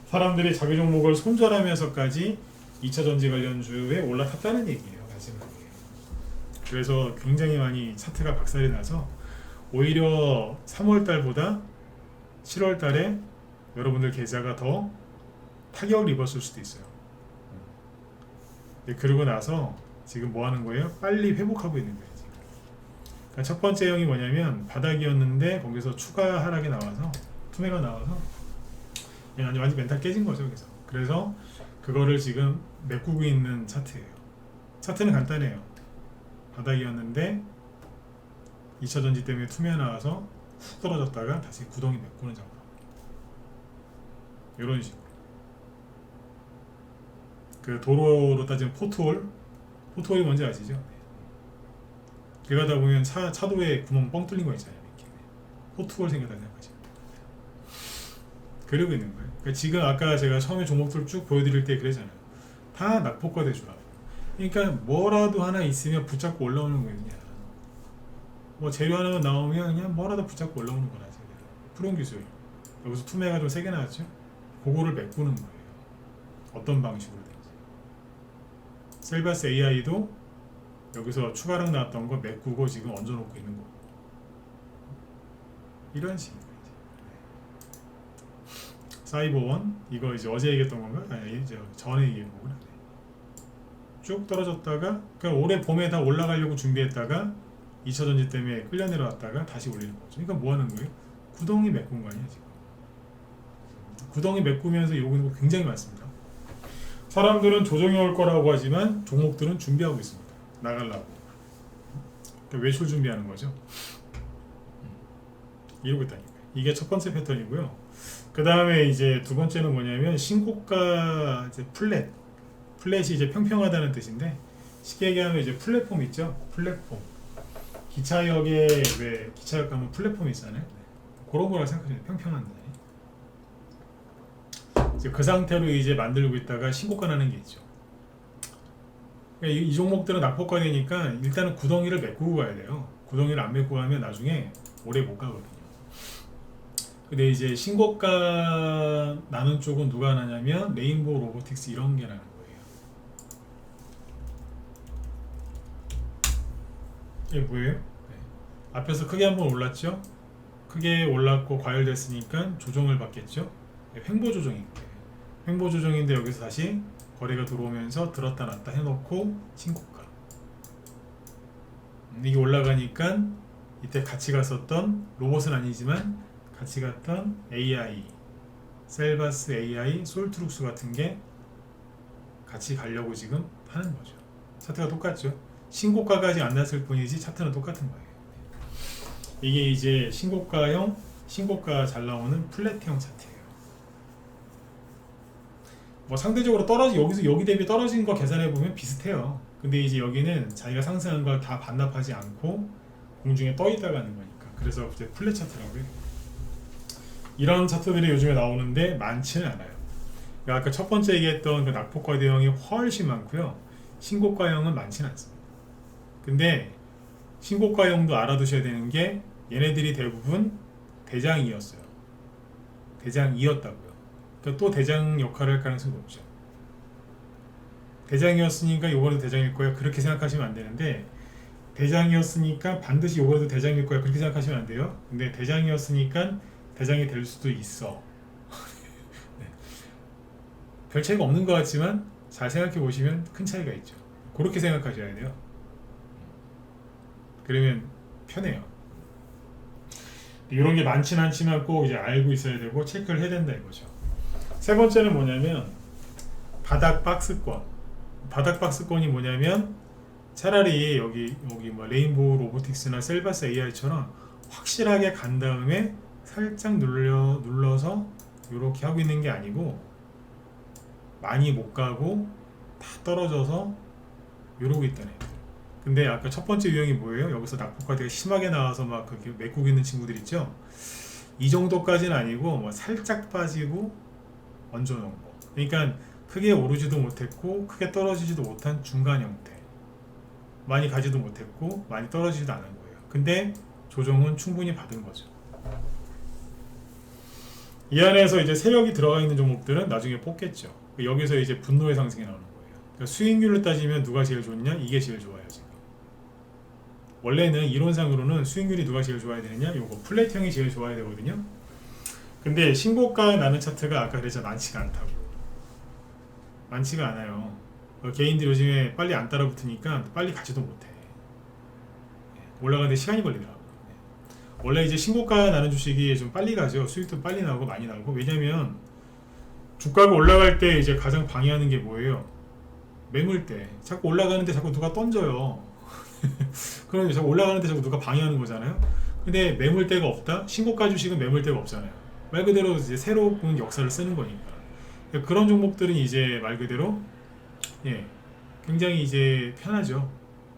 사람들이 자기 종목을 손절하면서까지 2차전지 관련주에 올라탔다는 얘기예요. 마지막에. 그래서 굉장히 많이 차트가 박살이 나서 오히려 3월 달보다 7월 달에 여러분들 계좌가 더 타격을 입었을 수도 있어요. 그러고 나서 지금 뭐 하는 거예요? 빨리 회복하고 있는 거예요. 지금. 그러니까 첫 번째 형이 뭐냐면 바닥이었는데 거기서 추가 하락이 나와서 투매가 나와서 완전 멘탈 깨진 거죠. 그래서 그거를 지금 메꾸고 있는 차트예요. 차트는 간단해요. 바닥이었는데 2차전지 때문에 투매 나와서 훅 떨어졌다가 다시 구덩이 메꾸는 작업. 이런 식으로. 그 도로로 따지면 포트홀이 뭔지 아시죠? 길 가다 보면 차도에 구멍 뻥 뚫린 거 있잖아요. 이렇게. 포트홀 생겼다 생각하시면 그러고 있는 거예요. 그러니까 지금 아까 제가 처음에 종목들 쭉 보여드릴 때 그랬잖아요. 다 낙폭과 대주라. 그러니까 뭐라도 하나 있으면 붙잡고 올라오는 거예요. 그냥. 뭐 재료 하나만 나오면 그냥 뭐라도 붙잡고 올라오는 거라. 프롬 기술 여기서 투매가 좀 세게 나왔죠. 그거를 메꾸는 거예요. 어떤 방식으로든지. 셀바스 AI도 여기서 추가락 나왔던 거 메꾸고 지금 얹어놓고 있는 거고. 이런 식으로. 사이버원 이거 이제 어제 얘기했던 건가? 아니 이제 전에 얘기한 거구나. 쭉 떨어졌다가 그러니까 올해 봄에 다 올라가려고 준비했다가 2차전지 때문에 끌려 내려왔다가 다시 올리는 거죠. 그러니까 뭐 하는 거예요? 구덩이 메꾼 거 아니야 지금. 구덩이 메꾸면서 이러고 있는 거 굉장히 많습니다. 사람들은 조정이 올 거라고 하지만 종목들은 준비하고 있습니다. 나가려고. 그러니까 외출 준비하는 거죠. 이러고 있다니까. 이게 첫 번째 패턴이고요. 그 다음에 이제 두 번째는 뭐냐면 신고가 이제 플랫이 이제 평평하다는 뜻인데 쉽게 얘기하면 이제 플랫폼 있죠. 플랫폼. 기차역에 왜 기차역 가면 플랫폼 있잖아요. 그런 거라 생각하시면 평평한 데. 이제 그 상태로 이제 만들고 있다가 신고가 나는 게 있죠. 그러니까 이 종목들은 낙폭가 되니까 일단은 구덩이를 메꾸고 가야 돼요. 구덩이를 안 메꾸고 가면 나중에 오래 못 가거든요. 근데 이제 신고가 나는 쪽은 누가 나냐면 레인보우 로보틱스 이런 게 나는 거예요. 이게 뭐예요? 네. 앞에서 크게 한번 올랐죠? 크게 올랐고 과열됐으니까 조정을 받겠죠? 네, 횡보 조정인 거예요. 횡보 조정인데 여기서 다시 거래가 들어오면서 들었다 놨다 해놓고 신고가. 이게 올라가니까 이때 같이 갔었던 로봇은 아니지만 같이 갔던 AI, 셀바스 AI, 솔트룩스 같은 게 같이 가려고 지금 하는 거죠. 차트가 똑같죠. 신고가가 아직 안 났을 뿐이지 차트는 똑같은 거예요. 이게 이제 신고가 잘 나오는 플랫형 차트예요. 뭐 상대적으로 여기 대비 떨어진 거 계산해 보면 비슷해요. 근데 이제 여기는 자기가 상승한 걸 다 반납하지 않고 공중에 떠 있다가 하는 거니까. 그래서 이제 플랫 차트라고 해요. 이런 차트들이 요즘에 나오는데 많지는 않아요. 그러니까 아까 첫 번째 얘기했던 그 낙폭과 대형이 훨씬 많고요. 신고가형은 많지는 않습니다. 근데 신고가형도 알아두셔야 되는 게 얘네들이 대부분 대장이었어요. 대장이었다고요. 그러니까 또 대장 역할을 할 가능성이 높죠. 대장이었으니까 요번에도 대장일 거야 그렇게 생각하시면 안 되는데, 대장이었으니까 반드시 요번에도 대장일 거야 그렇게 생각하시면 안 돼요. 근데 대장이었으니까 대장이 될 수도 있어. 네. 별 차이가 없는 것 같지만 잘 생각해 보시면 큰 차이가 있죠. 그렇게 생각하셔야 돼요. 그러면 편해요. 이런 게 많지는 않지만 꼭 이제 알고 있어야 되고 체크를 해야 된다 이거죠. 세 번째는 뭐냐면 바닥 박스권. 바닥 박스권이 뭐냐면 차라리 여기 뭐 레인보우 로보틱스나 셀바스 AI처럼 확실하게 간 다음에 살짝 눌러서 이렇게 하고 있는 게 아니고, 많이 못 가고 다 떨어져서 이러고 있다는 애들. 근데 아까 첫 번째 유형이 뭐예요? 여기서 낙폭과대가 심하게 나와서 막 그렇게 메꾸고 있는 친구들 있죠? 이 정도까지는 아니고 뭐 살짝 빠지고 얹어놓은 거. 그러니까 크게 오르지도 못했고 크게 떨어지지도 못한 중간 형태. 많이 가지도 못했고 많이 떨어지지도 않은 거예요. 근데 조정은 충분히 받은 거죠. 이 안에서 이제 세력이 들어가 있는 종목들은 나중에 뽑겠죠. 여기서 이제 분노의 상승이 나오는 거예요. 그러니까 수익률을 따지면 누가 제일 좋냐? 이게 제일 좋아요 지금. 원래는 이론상으로는 수익률이 누가 제일 좋아야 되느냐? 요거 플랫형이 제일 좋아야 되거든요. 근데 신고가 나는 차트가 아까 그랬잖아, 많지가 않다고. 많지가 않아요. 개인들이 요즘에 빨리 안 따라붙으니까 빨리 가지도 못해. 올라가는데 시간이 걸리더라고. 원래 이제 신고가 나는 주식이 좀 빨리 가죠. 수익도 빨리 나오고 많이 나오고. 왜냐면 주가가 올라갈 때 이제 가장 방해하는 게 뭐예요? 매물대. 자꾸 올라가는데 자꾸 누가 던져요. 그럼 자꾸 올라가는데 자꾸 누가 방해하는 거잖아요. 근데 매물대가 없다? 신고가 주식은 매물대가 없잖아요. 말 그대로 이제 새로운 역사를 쓰는 거니까. 그런 종목들은 이제 말 그대로 굉장히 이제 편하죠.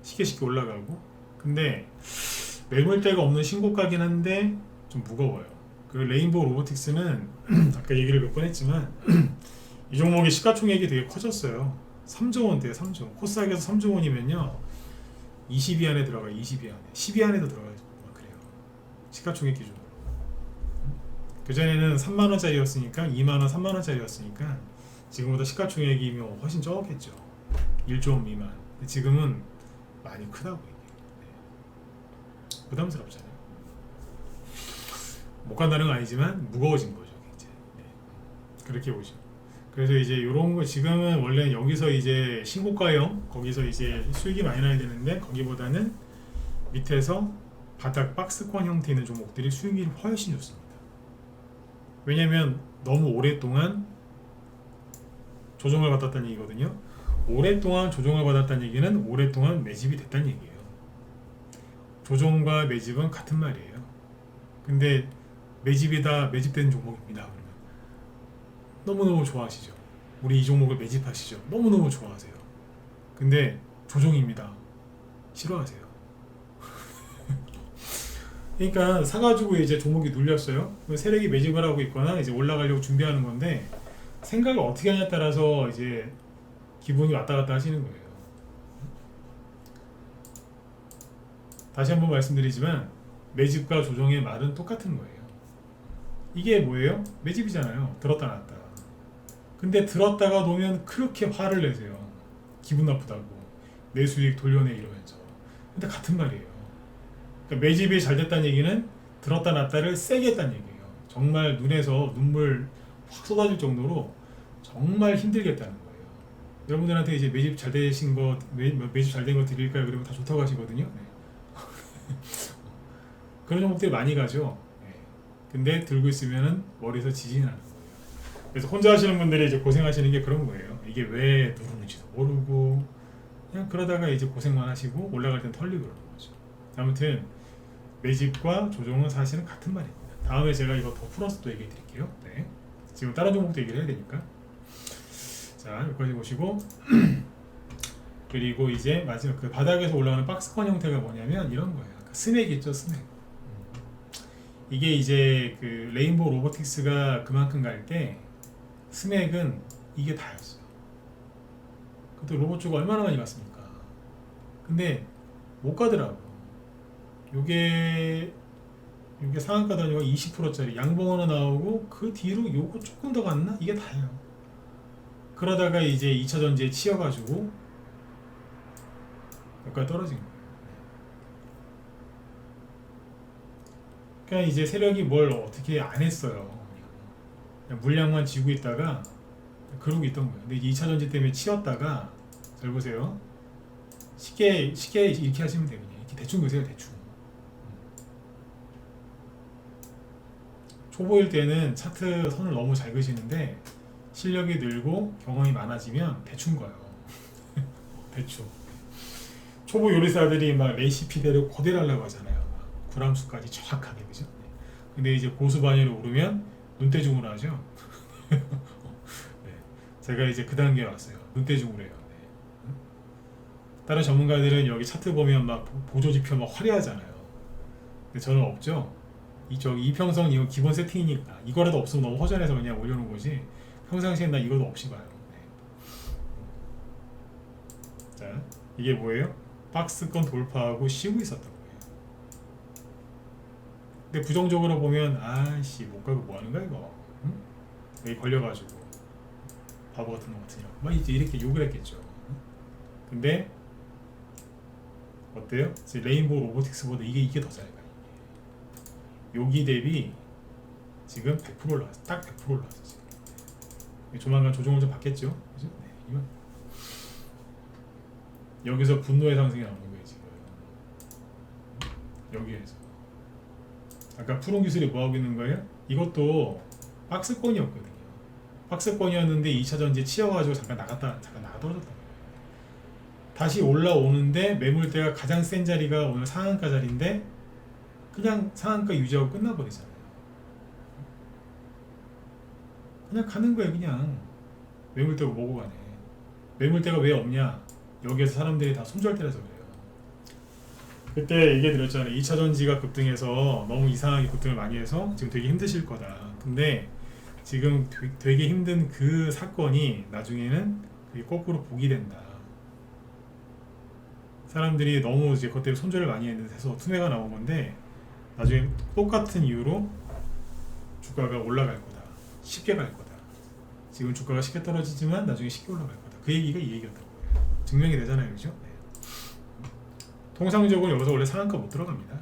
쉽게 올라가고. 근데 매물대가 없는 신고가긴 한데 좀 무거워요. 그 레인보우 로보틱스는 아까 얘기를 몇 번 했지만 이 종목의 시가총액이 되게 커졌어요. 3조 원대요. 3조. 코스닥에서 3조 원이면요 20위 안에 들어가요. 20위 안에. 10위 안에도 들어가요. 그래요. 시가총액 기준으로. 그전에는 3만원짜리였으니까 2만원 3만원짜리였으니까 지금보다 시가총액이 훨씬 적겠죠. 1조 원 미만. 지금은 많이 크다고 이게. 부담스럽잖아요. 못 간다는 건 아니지만 무거워진 거죠. 이제. 그렇게 보죠. 그래서 이제 이런 거 지금은 원래 여기서 이제 신고가형 거기서 이제 수익이 많이 나야 되는데 거기보다는 밑에서 바닥 박스권 형태 있는 종목들이 수익이 훨씬 좋습니다. 왜냐면 너무 오랫동안 조정을 받았다는 얘기거든요. 오랫동안 조정을 받았다는 얘기는 오랫동안 매집이 됐다는 얘기예요. 조정과 매집은 같은 말이에요. 근데 매집된 종목입니다. 그러면 너무너무 좋아하시죠. 우리 이 종목을 매집하시죠. 너무너무 좋아하세요. 근데 조정입니다. 싫어하세요. 그러니까 사가지고 이제 종목이 눌렸어요. 세력이 매집을 하고 있거나 이제 올라가려고 준비하는 건데 생각을 어떻게 하냐에 따라서 이제 기분이 왔다 갔다 하시는 거예요. 다시 한번 말씀드리지만 매집과 조정의 말은 똑같은 거예요. 이게 뭐예요? 매집이잖아요. 들었다 놨다. 근데 들었다가 놓으면 그렇게 화를 내세요. 기분 나쁘다고. 내 수익 돌려내 이러면서. 근데 같은 말이에요. 그러니까 매집이 잘 됐다는 얘기는 들었다 놨다를 세게 했다는 얘기예요. 정말 눈에서 눈물 확 쏟아질 정도로 정말 힘들겠다는 거예요. 여러분들한테 이제 매집 잘 되신 거, 매집 잘 된 거 드릴까요? 그러면 다 좋다고 하시거든요. 네. 그런 종목들이 많이 가죠. 네. 근데 들고 있으면은 머리에서 지진이 나는 거예요. 그래서 혼자 하시는 분들이 이제 고생하시는 게 그런 거예요. 이게 왜 누르는지도 모르고 그냥 그러다가 이제 고생만 하시고 올라갈 땐 털리고 그러는 거죠. 아무튼 매집과 조정은 사실은 같은 말입니다. 다음에 제가 이거 더 풀어서 또 얘기해 드릴게요. 네. 지금 다른 종목도 얘기를 해야 되니까. 자, 여기까지 보시고 그리고 이제 마지막 그 바닥에서 올라가는 박스권 형태가 뭐냐면 이런 거예요. 스낵 있죠, 스낵. 이게 이제 그 레인보우 로보틱스가 그만큼 갈 때 스낵은 이게 다였어요. 그때 로봇 주고 얼마나 많이 갔습니까? 근데 못 가더라고. 요게 상한가 단위가 20%짜리 양봉 하나 나오고 그 뒤로 요거 조금 더 갔나? 이게 다예요. 그러다가 이제 2차 전지에 치여가지고 여기까지 떨어진 거예요. 그러니까 이제 세력이 뭘 어떻게 안 했어요. 그냥 물량만 쥐고 있다가 그러고 있던 거예요. 근데 2차 전지 때문에 치였다가 잘 보세요. 쉽게 이렇게 하시면 돼요. 그냥 이렇게 대충 보세요. 대충. 초보일 때는 차트 선을 너무 잘 그시는데 실력이 늘고 경험이 많아지면 대충 거예요. 대충. 초보 요리사들이 막 레시피대로 그대로 하려고 하잖아요. 구람 수까지 정확하게, 그죠? 근데 이제 고수 반열에 오르면 눈대중으로 하죠. 네. 제가 이제 그 단계에 왔어요. 눈대중으로 해요. 네. 다른 전문가들은 여기 차트 보면 막 보조지표 막 화려하잖아요. 근데 저는 없죠. 저기 이평선 이거 기본 세팅이니까 이거라도 없으면 너무 허전해서 그냥 올려놓은 거지. 평상시엔 나 이거도 없이 봐요. 네. 자, 이게 뭐예요? 박스권 돌파하고 쉬고 있었던 거예요. 근데 부정적으로 보면 아씨 못 가고 뭐 하는 거야 이거? 응? 여기 걸려가지고 바보 같은 놈 같으냐? 막 이제 이렇게 욕을 했겠죠. 근데 어때요? 레인보우 로보틱스보다 이게 더 잘 가요. 여기 대비 지금 100% 올라왔어. 딱 100% 올라왔어 지금. 조만간 조정을 좀 받겠죠. 그죠? 네, 이건 여기서 분노의 상승이 나오는 거예요 지금. 여기에서 아까 푸른 기술이 뭐 하고 있는 거예요? 이것도 박스권이었거든요. 박스권이었는데 2차 전지에 치여가지고 잠깐 나갔다 떨어졌단 말이에요. 다시 올라오는데 매물대가 가장 센 자리가 오늘 상한가 자리인데 그냥 상한가 유지하고 끝나버리잖아요. 그냥 가는 거예요. 그냥 매물대가 뭐고 가네. 매물대가 왜 없냐? 여기에서 사람들이 다 손절대라서 그래요. 그때 얘기 드렸잖아요. 2차 전지가 급등해서 너무 이상하게 급등을 많이 해서 지금 되게 힘드실 거다. 근데 지금 되게 힘든 그 사건이 나중에는 그게 거꾸로 복이 된다. 사람들이 너무 이제 그것 때문에 손절을 많이 해서 투매가 나온 건데 나중에 똑같은 이유로 주가가 올라갈 거다. 쉽게 갈 거다. 지금 주가가 쉽게 떨어지지만 나중에 쉽게 올라갈 거다. 그 얘기가 이 얘기였던 거예요. 증명이 되잖아요. 그죠? 네. 통상적으로 여기서 원래 상한가 못 들어갑니다.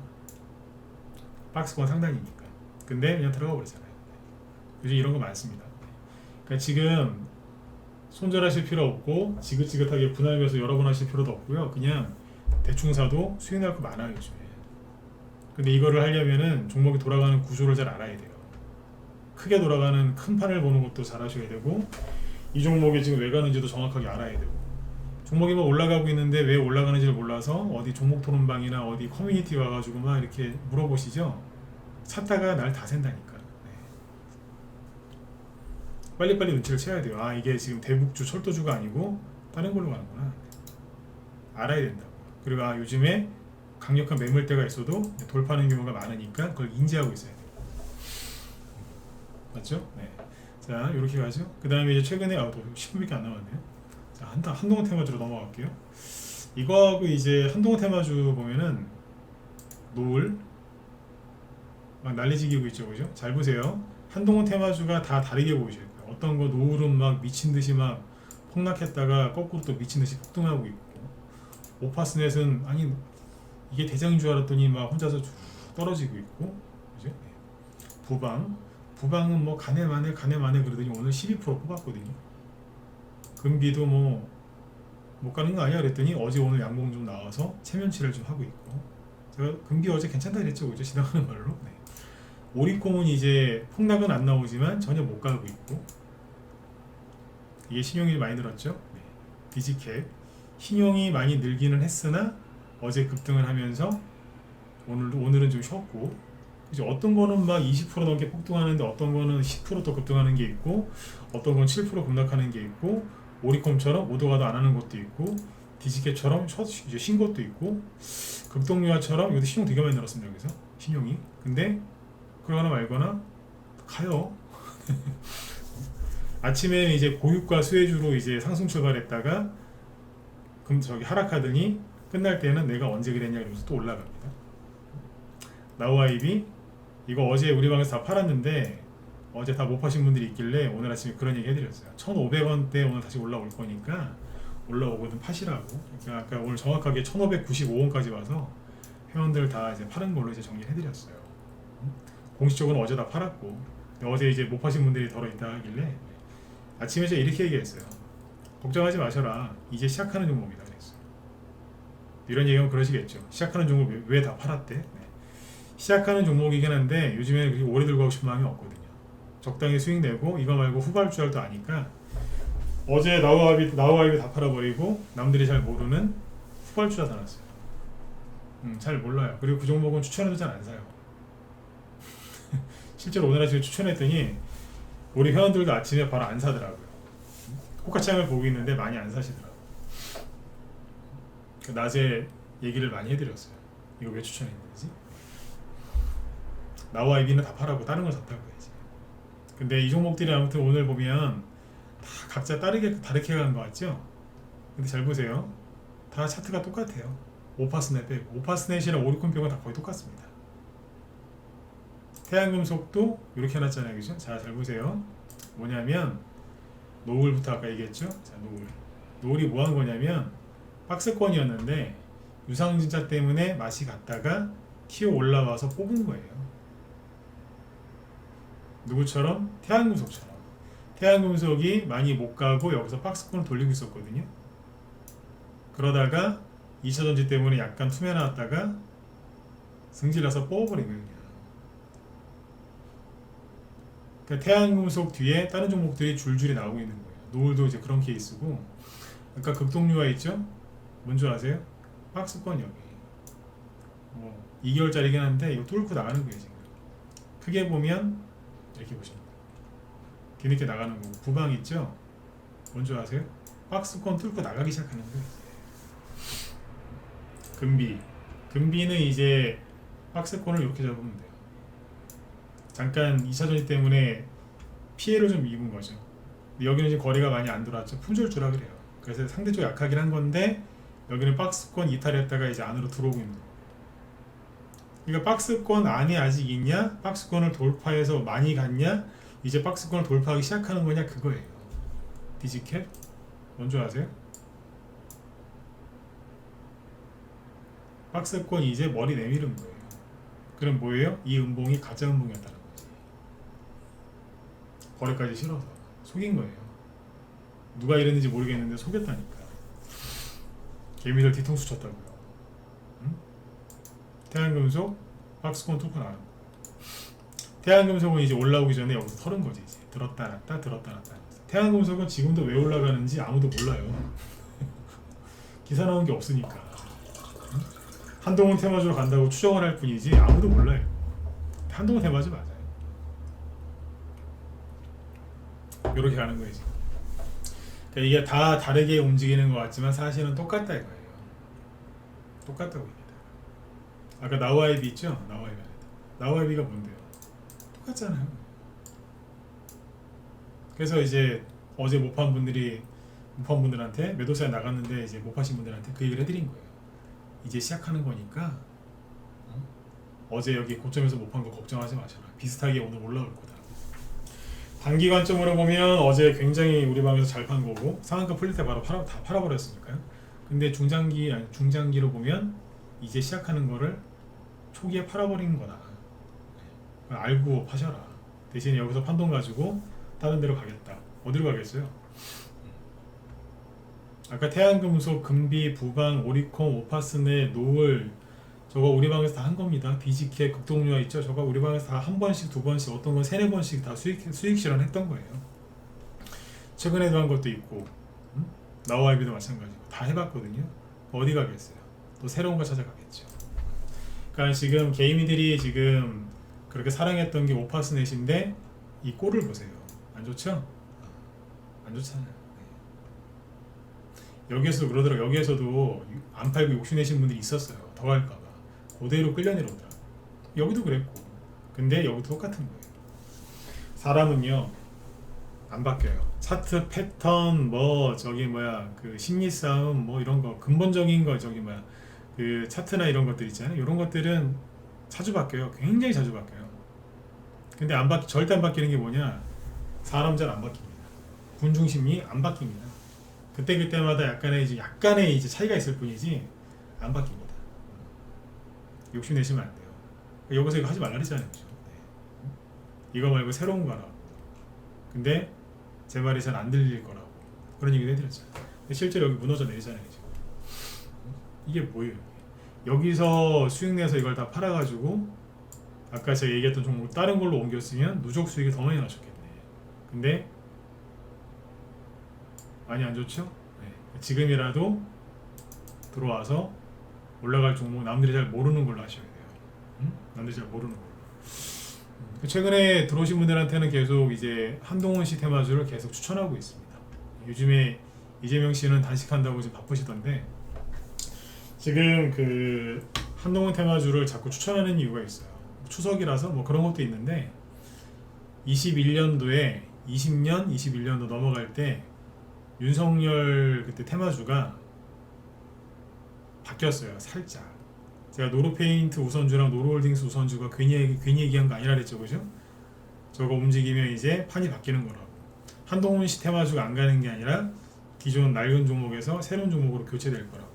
박스권 상단이니까. 근데 그냥 들어가 버리잖아요. 요즘 이런 거 많습니다. 그러니까 지금 손절하실 필요 없고 지긋지긋하게 분할매수 여러 번 하실 필요도 없고요. 그냥 대충 사도 수익 날 거 많아요. 요즘에. 근데 이거를 하려면은 종목이 돌아가는 구조를 잘 알아야 돼요. 크게 돌아가는 큰 판을 보는 것도 잘 하셔야 되고 이 종목이 지금 왜 가는지도 정확하게 알아야 되고 종목이 막 올라가고 있는데 왜 올라가는지를 몰라서 어디 종목 토론방이나 어디 커뮤니티 와가지고 막 이렇게 물어보시죠. 찾다가 날 다 샌다니까. 네. 빨리빨리 눈치를 채야 돼요. 아 이게 지금 대북주 철도주가 아니고 다른 걸로 가는구나. 알아야 된다고. 그리고 아 요즘에 강력한 매물대가 있어도 돌파하는 경우가 많으니까 그걸 인지하고 있어야 돼요. 맞죠? 네. 자 이렇게 가죠. 그 다음에 이제 최근에 또 10분밖에 안 남았네요. 자, 한동훈 테마주로 넘어갈게요. 이거하고 이제 한동훈 테마주 보면은 노을 막 난리지기고 있죠, 그죠? 잘 보세요. 한동훈 테마주가 다 다르게 보이실 거예요. 어떤 거 노을은 막 미친 듯이 막 폭락했다가 거꾸로 또 미친 듯이 폭등하고 있고, 오파스넷은 아니 이게 대장인 줄 알았더니 막 혼자서 쭉 떨어지고 있고, 그죠? 네. 부방은 뭐 가네 마네 그러더니 오늘 12% 뽑았거든요. 금비도 뭐 못 가는 거 아니야 그랬더니 어제 오늘 양봉 좀 나와서 체면치를 좀 하고 있고 제가 금비 어제 괜찮다 그랬죠 그죠 지나가는 걸로. 네. 오리콤은 이제 폭락은 안 나오지만 전혀 못 가고 있고 이게 신용이 많이 늘었죠. 네. 디지캡 신용이 많이 늘기는 했으나 어제 급등을 하면서 오늘은 좀 쉬었고 이제 어떤 거는 막 20% 넘게 폭등하는데 어떤 거는 10% 급등하는 게 있고 어떤 건 7% 급락하는 게 있고 오리콤처럼 오도가도 안 하는 것도 있고 디지켓처럼 이제 쉰 것도 있고 급동유화처럼 이것도 신용 되게 많이 늘었습니다. 여기서 신용이 근데 그러거나 말거나 가요. 아침에 이제 고유가 수혜주로 이제 상승 출발했다가 그럼 저기 하락하더니 끝날 때는 내가 언제 그랬냐 이러면서 또 올라갑니다. 나우아이비 이거 어제 우리 방에서 다 팔았는데 어제 다 못 파신 분들이 있길래 오늘 아침에 그런 얘기 해드렸어요. 1,500원대 오늘 다시 올라올 거니까 올라오거든 파시라고. 그러니까 아까 오늘 정확하게 1,595원까지 와서 회원들 다 이제 파는 걸로 이제 정리를 해드렸어요. 공식적으로 어제 다 팔았고, 근데 어제 이제 못 파신 분들이 덜어 있다 하길래 아침에 제가 이렇게 얘기했어요. 걱정하지 마셔라. 이제 시작하는 종목이다 그랬어요. 이런 얘기하면 그러시겠죠. 시작하는 종목 왜 다 팔았대? 네. 시작하는 종목이긴 한데 요즘에는 그렇게 오래 들고 하고 싶은 마음이 없거든요. 적당히 수익 내고 이거 말고 후발주알도 아니까 어제 나우아이비 다 팔아버리고 남들이 잘 모르는 후발주자 사놨어요. 잘 몰라요. 그리고 그 종목은 추천해도 잘 안 사요. 실제로 오늘 아침에 추천했더니 우리 회원들도 아침에 바로 안 사더라고요. 호가창을 보고 있는데 많이 안 사시더라고요. 낮에 얘기를 많이 해드렸어요. 이거 왜 추천했는지. 나우아이비는 다 팔아고 다른 걸 샀다고 해야지. 근데 이 종목들이 아무튼 오늘 보면 다 각자 다르게 간 것 같죠? 근데 잘 보세요. 다 차트가 똑같아요. 오파스넷 빼고. 오파스넷이랑 오리콘병은 다 거의 똑같습니다. 태양금속도 이렇게 해놨잖아요. 그죠? 자, 잘 보세요. 뭐냐면 노을부터 아까 얘기했죠? 자, 노을이 뭐 한 거냐면 박스권이었는데 유상증자 때문에 맛이 갔다가 키어 올라와서 뽑은 거예요. 누구처럼? 태양금속처럼. 태양금속이 많이 못 가고 여기서 박스권을 돌리고 있었거든요. 그러다가 2차전지 때문에 약간 투매 나왔다가 승질나서 뽑아버린 거예요. 그러니까 태양금속 뒤에 다른 종목들이 줄줄이 나오고 있는 거예요. 노을도 이제 그런 케이스고, 아까 극동류가 있죠? 뭔지 아세요? 박스권 여기. 2개월짜리긴 한데 이거 뚫고 나가는 거예요 지금. 크게 보면 이렇게 보시면 돼요. 뒤늦게 나가는 거고, 부방 있죠? 뭔지 아세요? 박스권 뚫고 나가기 시작하는 거예요. 금비는 이제 박스권을 이렇게 잡으면 돼요. 잠깐 2차전지 때문에 피해를 좀 입은 거죠. 여기는 지금 거래가 많이 안 들어왔죠. 품절주라 그래요. 그래서 상대적으로 약하긴 한 건데 여기는 박스권 이탈했다가 이제 안으로 들어오고 있는 거예요. 그러니까 박스권 안에 아직 있냐? 박스권을 돌파해서 많이 갔냐? 이제 박스권을 돌파하기 시작하는 거냐? 그거예요. 디지캡? 뭔지 아세요? 박스권이 이제 머리 내밀은 거예요. 그럼 뭐예요? 이 음봉이 가짜 음봉이었다는 거지. 거래까지 싫어서 속인 거예요. 누가 이랬는지 모르겠는데 속였다니까. 개미들 뒤통수 쳤다고요. 응? 태양금속 박스권 뚫고 나가는 거예요. 태양금속은 이제 올라오기 전에 여기서 털은 거지. 이제 들었다 놨다 들었다 놨다. 태양금속은 지금도 왜 올라가는지 아무도 몰라요. 기사 나온 게 없으니까. 한동훈 테마주로 간다고 추정을 할 뿐이지 아무도 몰라요. 한동훈 테마주 맞아요. 이렇게 가는 거예요 지금. 그러니까 이게 다 다르게 움직이는 것 같지만 사실은 똑같다 이거예요. 똑같다고 합니다. 아까 나우아이비 있죠? 나우아이비가 뭔데요? 똑같잖아요. 그래서 이제 어제 못 판 분들한테 매도사에 나갔는데 이제 못 파신 분들한테 그 얘기를 해드린 거예요. 이제 시작하는 거니까 어제 여기 고점에서 못 판 거 걱정하지 마셔라. 비슷하게 오늘 올라올 거다. 단기 관점으로 보면 어제 굉장히 우리 방에서 잘 판 거고 상한가 풀릴 때 바로 다 팔아버렸으니까요. 근데 중장기로 보면 이제 시작하는 거를 초기에 팔아버린 거다. 알고 파셔라. 대신에 여기서 판돈 가지고 다른 데로 가겠다. 어디로 가겠어요? 아까 태양금속, 금비, 부방, 오리콘, 오파스넷, 노을 저거 우리 방에서 다 한 겁니다. 디지캡, 극동류화 있죠? 저거 우리 방에서 다 한 번씩, 두 번씩, 어떤 건 세네 번씩 다 수익 실현했던 거예요. 최근에도 한 것도 있고, 나우아이비도 마찬가지고 다 해봤거든요. 어디 가겠어요? 또 새로운 거 찾아가겠죠. 그러니까 지금 개미들이 지금 그렇게 사랑했던 게 오파스넷인데 이 꼴을 보세요. 안 좋죠? 안 좋잖아요. 여기에서도 그러더라고요. 여기에서도 안 팔고 욕심내신 분들이 있었어요. 더 할까봐. 그대로 끌려 내려오더라고요. 여기도 그랬고. 근데 여기도 똑같은 거예요. 사람은요 안 바뀌어요. 차트 패턴 그 심리 싸움 이런 거 근본적인 거 그 차트나 이런 것들 있잖아요. 이런 것들은 자주 바뀌어요. 굉장히 자주 바뀌어요. 근데 절대 안 바뀌는 게 뭐냐? 사람 잘 안 바뀝니다. 군중 심리 안 바뀝니다. 그때마다 약간의 이제 차이가 있을 뿐이지 안 바뀝니다. 욕심 내시면 안 돼요. 여기서 이거 하지 말라 그랬잖아요. 그죠? 네. 이거 말고 새로운 거라고. 근데 제 말이 잘 안 들릴 거라고. 그런 얘기도 해드렸잖아요. 근데 실제로 여기 무너져 내리잖아요. 지금. 이게 뭐예요? 여기서 수익 내서 이걸 다 팔아가지고 아까 제가 얘기했던 종목 다른 걸로 옮겼으면 누적 수익이 더 많이 나셨겠네. 근데 많이 안 좋죠? 네. 지금이라도 들어와서 올라갈 종목 남들이 잘 모르는 걸로 하셔야 돼요. 남들이 잘 모르는 걸로. 최근에 들어오신 분들한테는 계속 이제 한동훈 씨 테마주를 계속 추천하고 있습니다. 요즘에 이재명 씨는 단식한다고 지금 바쁘시던데 지금 그 한동훈 테마주를 자꾸 추천하는 이유가 있어요. 추석이라서 뭐 그런 것도 있는데 21년도에 20년, 21년도 넘어갈 때 윤석열 그때 테마주가 바뀌었어요. 살짝. 제가 노루페인트 우선주랑 노루홀딩스 우선주가 괜히 얘기한 거 아니라 그랬죠. 그죠? 저거 움직이면 이제 판이 바뀌는 거라고. 한동훈 씨 테마주가 안 가는 게 아니라 기존 낡은 종목에서 새로운 종목으로 교체될 거라고.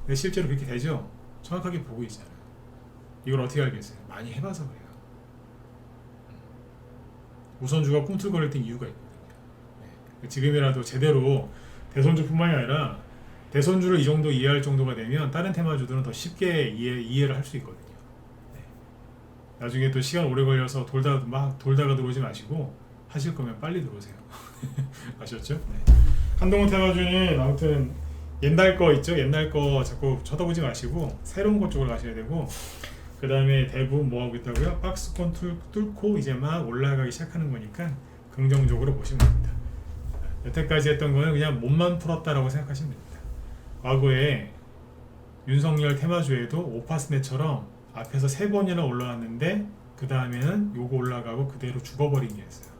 근데 실제로 그렇게 되죠? 정확하게 보고 있잖아요. 이걸 어떻게 알겠어요? 많이 해봐서 그래요. 우선주가 꿈틀거릴 땐 이유가 있거든요. 네. 지금이라도 제대로 대선주뿐만이 아니라 대선주를 이 정도 이해할 정도가 되면 다른 테마주들은 더 쉽게 이해를 할 수 있거든요. 네. 나중에 또 시간 오래 걸려서 돌다가 들어오지 마시고 하실 거면 빨리 들어오세요. 아셨죠? 네. 한동훈 테마주는 아무튼 옛날 거 있죠? 옛날 거 자꾸 쳐다보지 마시고 새로운 것 쪽으로 가셔야 되고 그 다음에 대부분 뭐 하고 있다고요? 박스권 뚫고 이제 막 올라가기 시작하는 거니까 긍정적으로 보시면 됩니다. 여태까지 했던 거는 그냥 몸만 풀었다라고 생각하시면 됩니다. 과거에 윤석열 테마주에도 오파스넷처럼 앞에서 3번이나 올라왔는데 그 다음에는 요거 올라가고 그대로 죽어버린 게 있어요.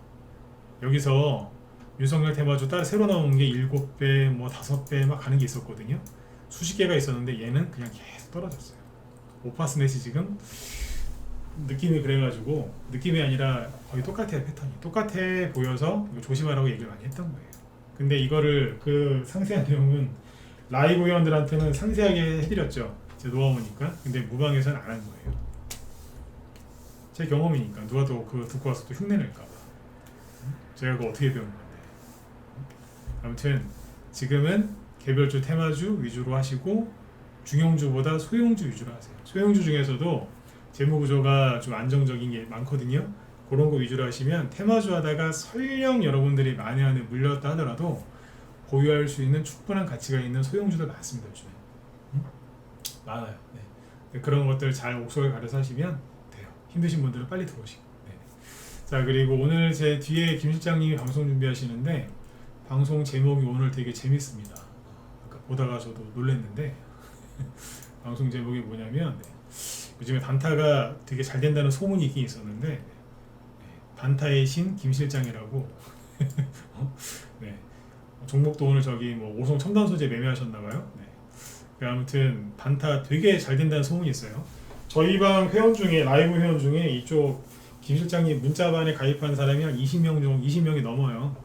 여기서 윤석열 테마주 따로 새로 나온 게 7배, 뭐 5배 막 가는 게 있었거든요. 수십 개가 있었는데 얘는 그냥 계속 떨어졌어요. 오파스넷이 지금 느낌이 그래가지고 느낌이 아니라 거의 똑같아요. 패턴이 똑같아 보여서 이거 조심하라고 얘기를 많이 했던 거예요. 근데 이거를 그 상세한 내용은 라이브 회원들한테는 상세하게 해드렸죠. 제 노하우니까. 근데 무방에서는 안 한 거예요. 제 경험이니까 누가 또 그거 듣고 와서 또 흉내낼까봐 제가 그거 어떻게 배운 건데. 아무튼 지금은 개별주 테마주 위주로 하시고 중형주보다 소형주 위주로 하세요. 소형주 중에서도 재무구조가 좀 안정적인 게 많거든요. 그런 거 위주로 하시면 테마주 하다가 설령 여러분들이 만에 물렸다 하더라도 보유할 수 있는 충분한 가치가 있는 소형주들 많습니다. 요즘에 많아요. 네. 그런 것들 잘 옥석을 가려서 하시면 돼요. 힘드신 분들은 빨리 들어오시고. 네. 자, 그리고 오늘 제 뒤에 김 실장님이 방송 준비하시는데 방송 제목이 오늘 되게 재밌습니다. 아까 보다가 저도 놀랐는데 방송 제목이 뭐냐면 요즘에 단타가 되게 잘 된다는 소문이 있긴 있었는데 단타의 신 김 실장이라고 네. 종목도 오늘 저기 뭐 오송 첨단 소재 매매하셨나봐요. 네. 아무튼 단타 되게 잘 된다는 소문이 있어요. 저희 방 회원 중에 라이브 회원 중에 이쪽 김 실장님 문자반에 가입한 사람이 한 20명이 넘어요.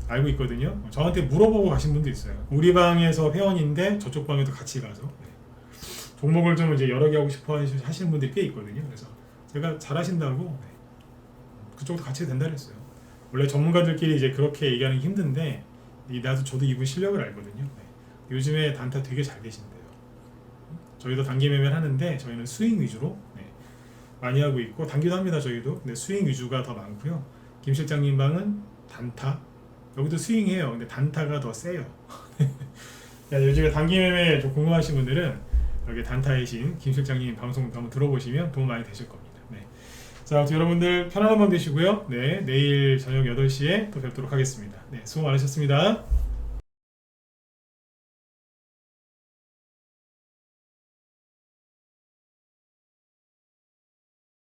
알고 있거든요. 저한테 물어보고 가신 분도 있어요. 우리 방에서 회원인데 저쪽 방에도 같이 가서 네. 종목을 좀 이제 여러 개 하고 싶어 하시는 분들이 꽤 있거든요. 그래서 제가 잘하신다고 네. 그쪽도 같이 된다 그랬어요. 원래 전문가들끼리 이제 그렇게 얘기하는 게 힘든데 저도 이분 실력을 알거든요. 네. 요즘에 단타 되게 잘 되신대요. 저희도 단기 매매를 하는데 저희는 스윙 위주로 네. 많이 하고 있고 단기도 합니다. 저희도. 근데 스윙 위주가 더 많고요. 김 실장님 방은 단타 여기도 스윙해요. 근데 단타가 더 세요. 요즘에 단기 매매 좀 궁금하신 분들은 여기 단타의 신 김 실장님 방송 한번 들어보시면 도움 많이 되실 겁니다. 네. 자, 여러분들 편안한 밤 되시고요. 네, 내일 저녁 8시에 또 뵙도록 하겠습니다. 네, 수고 많으셨습니다.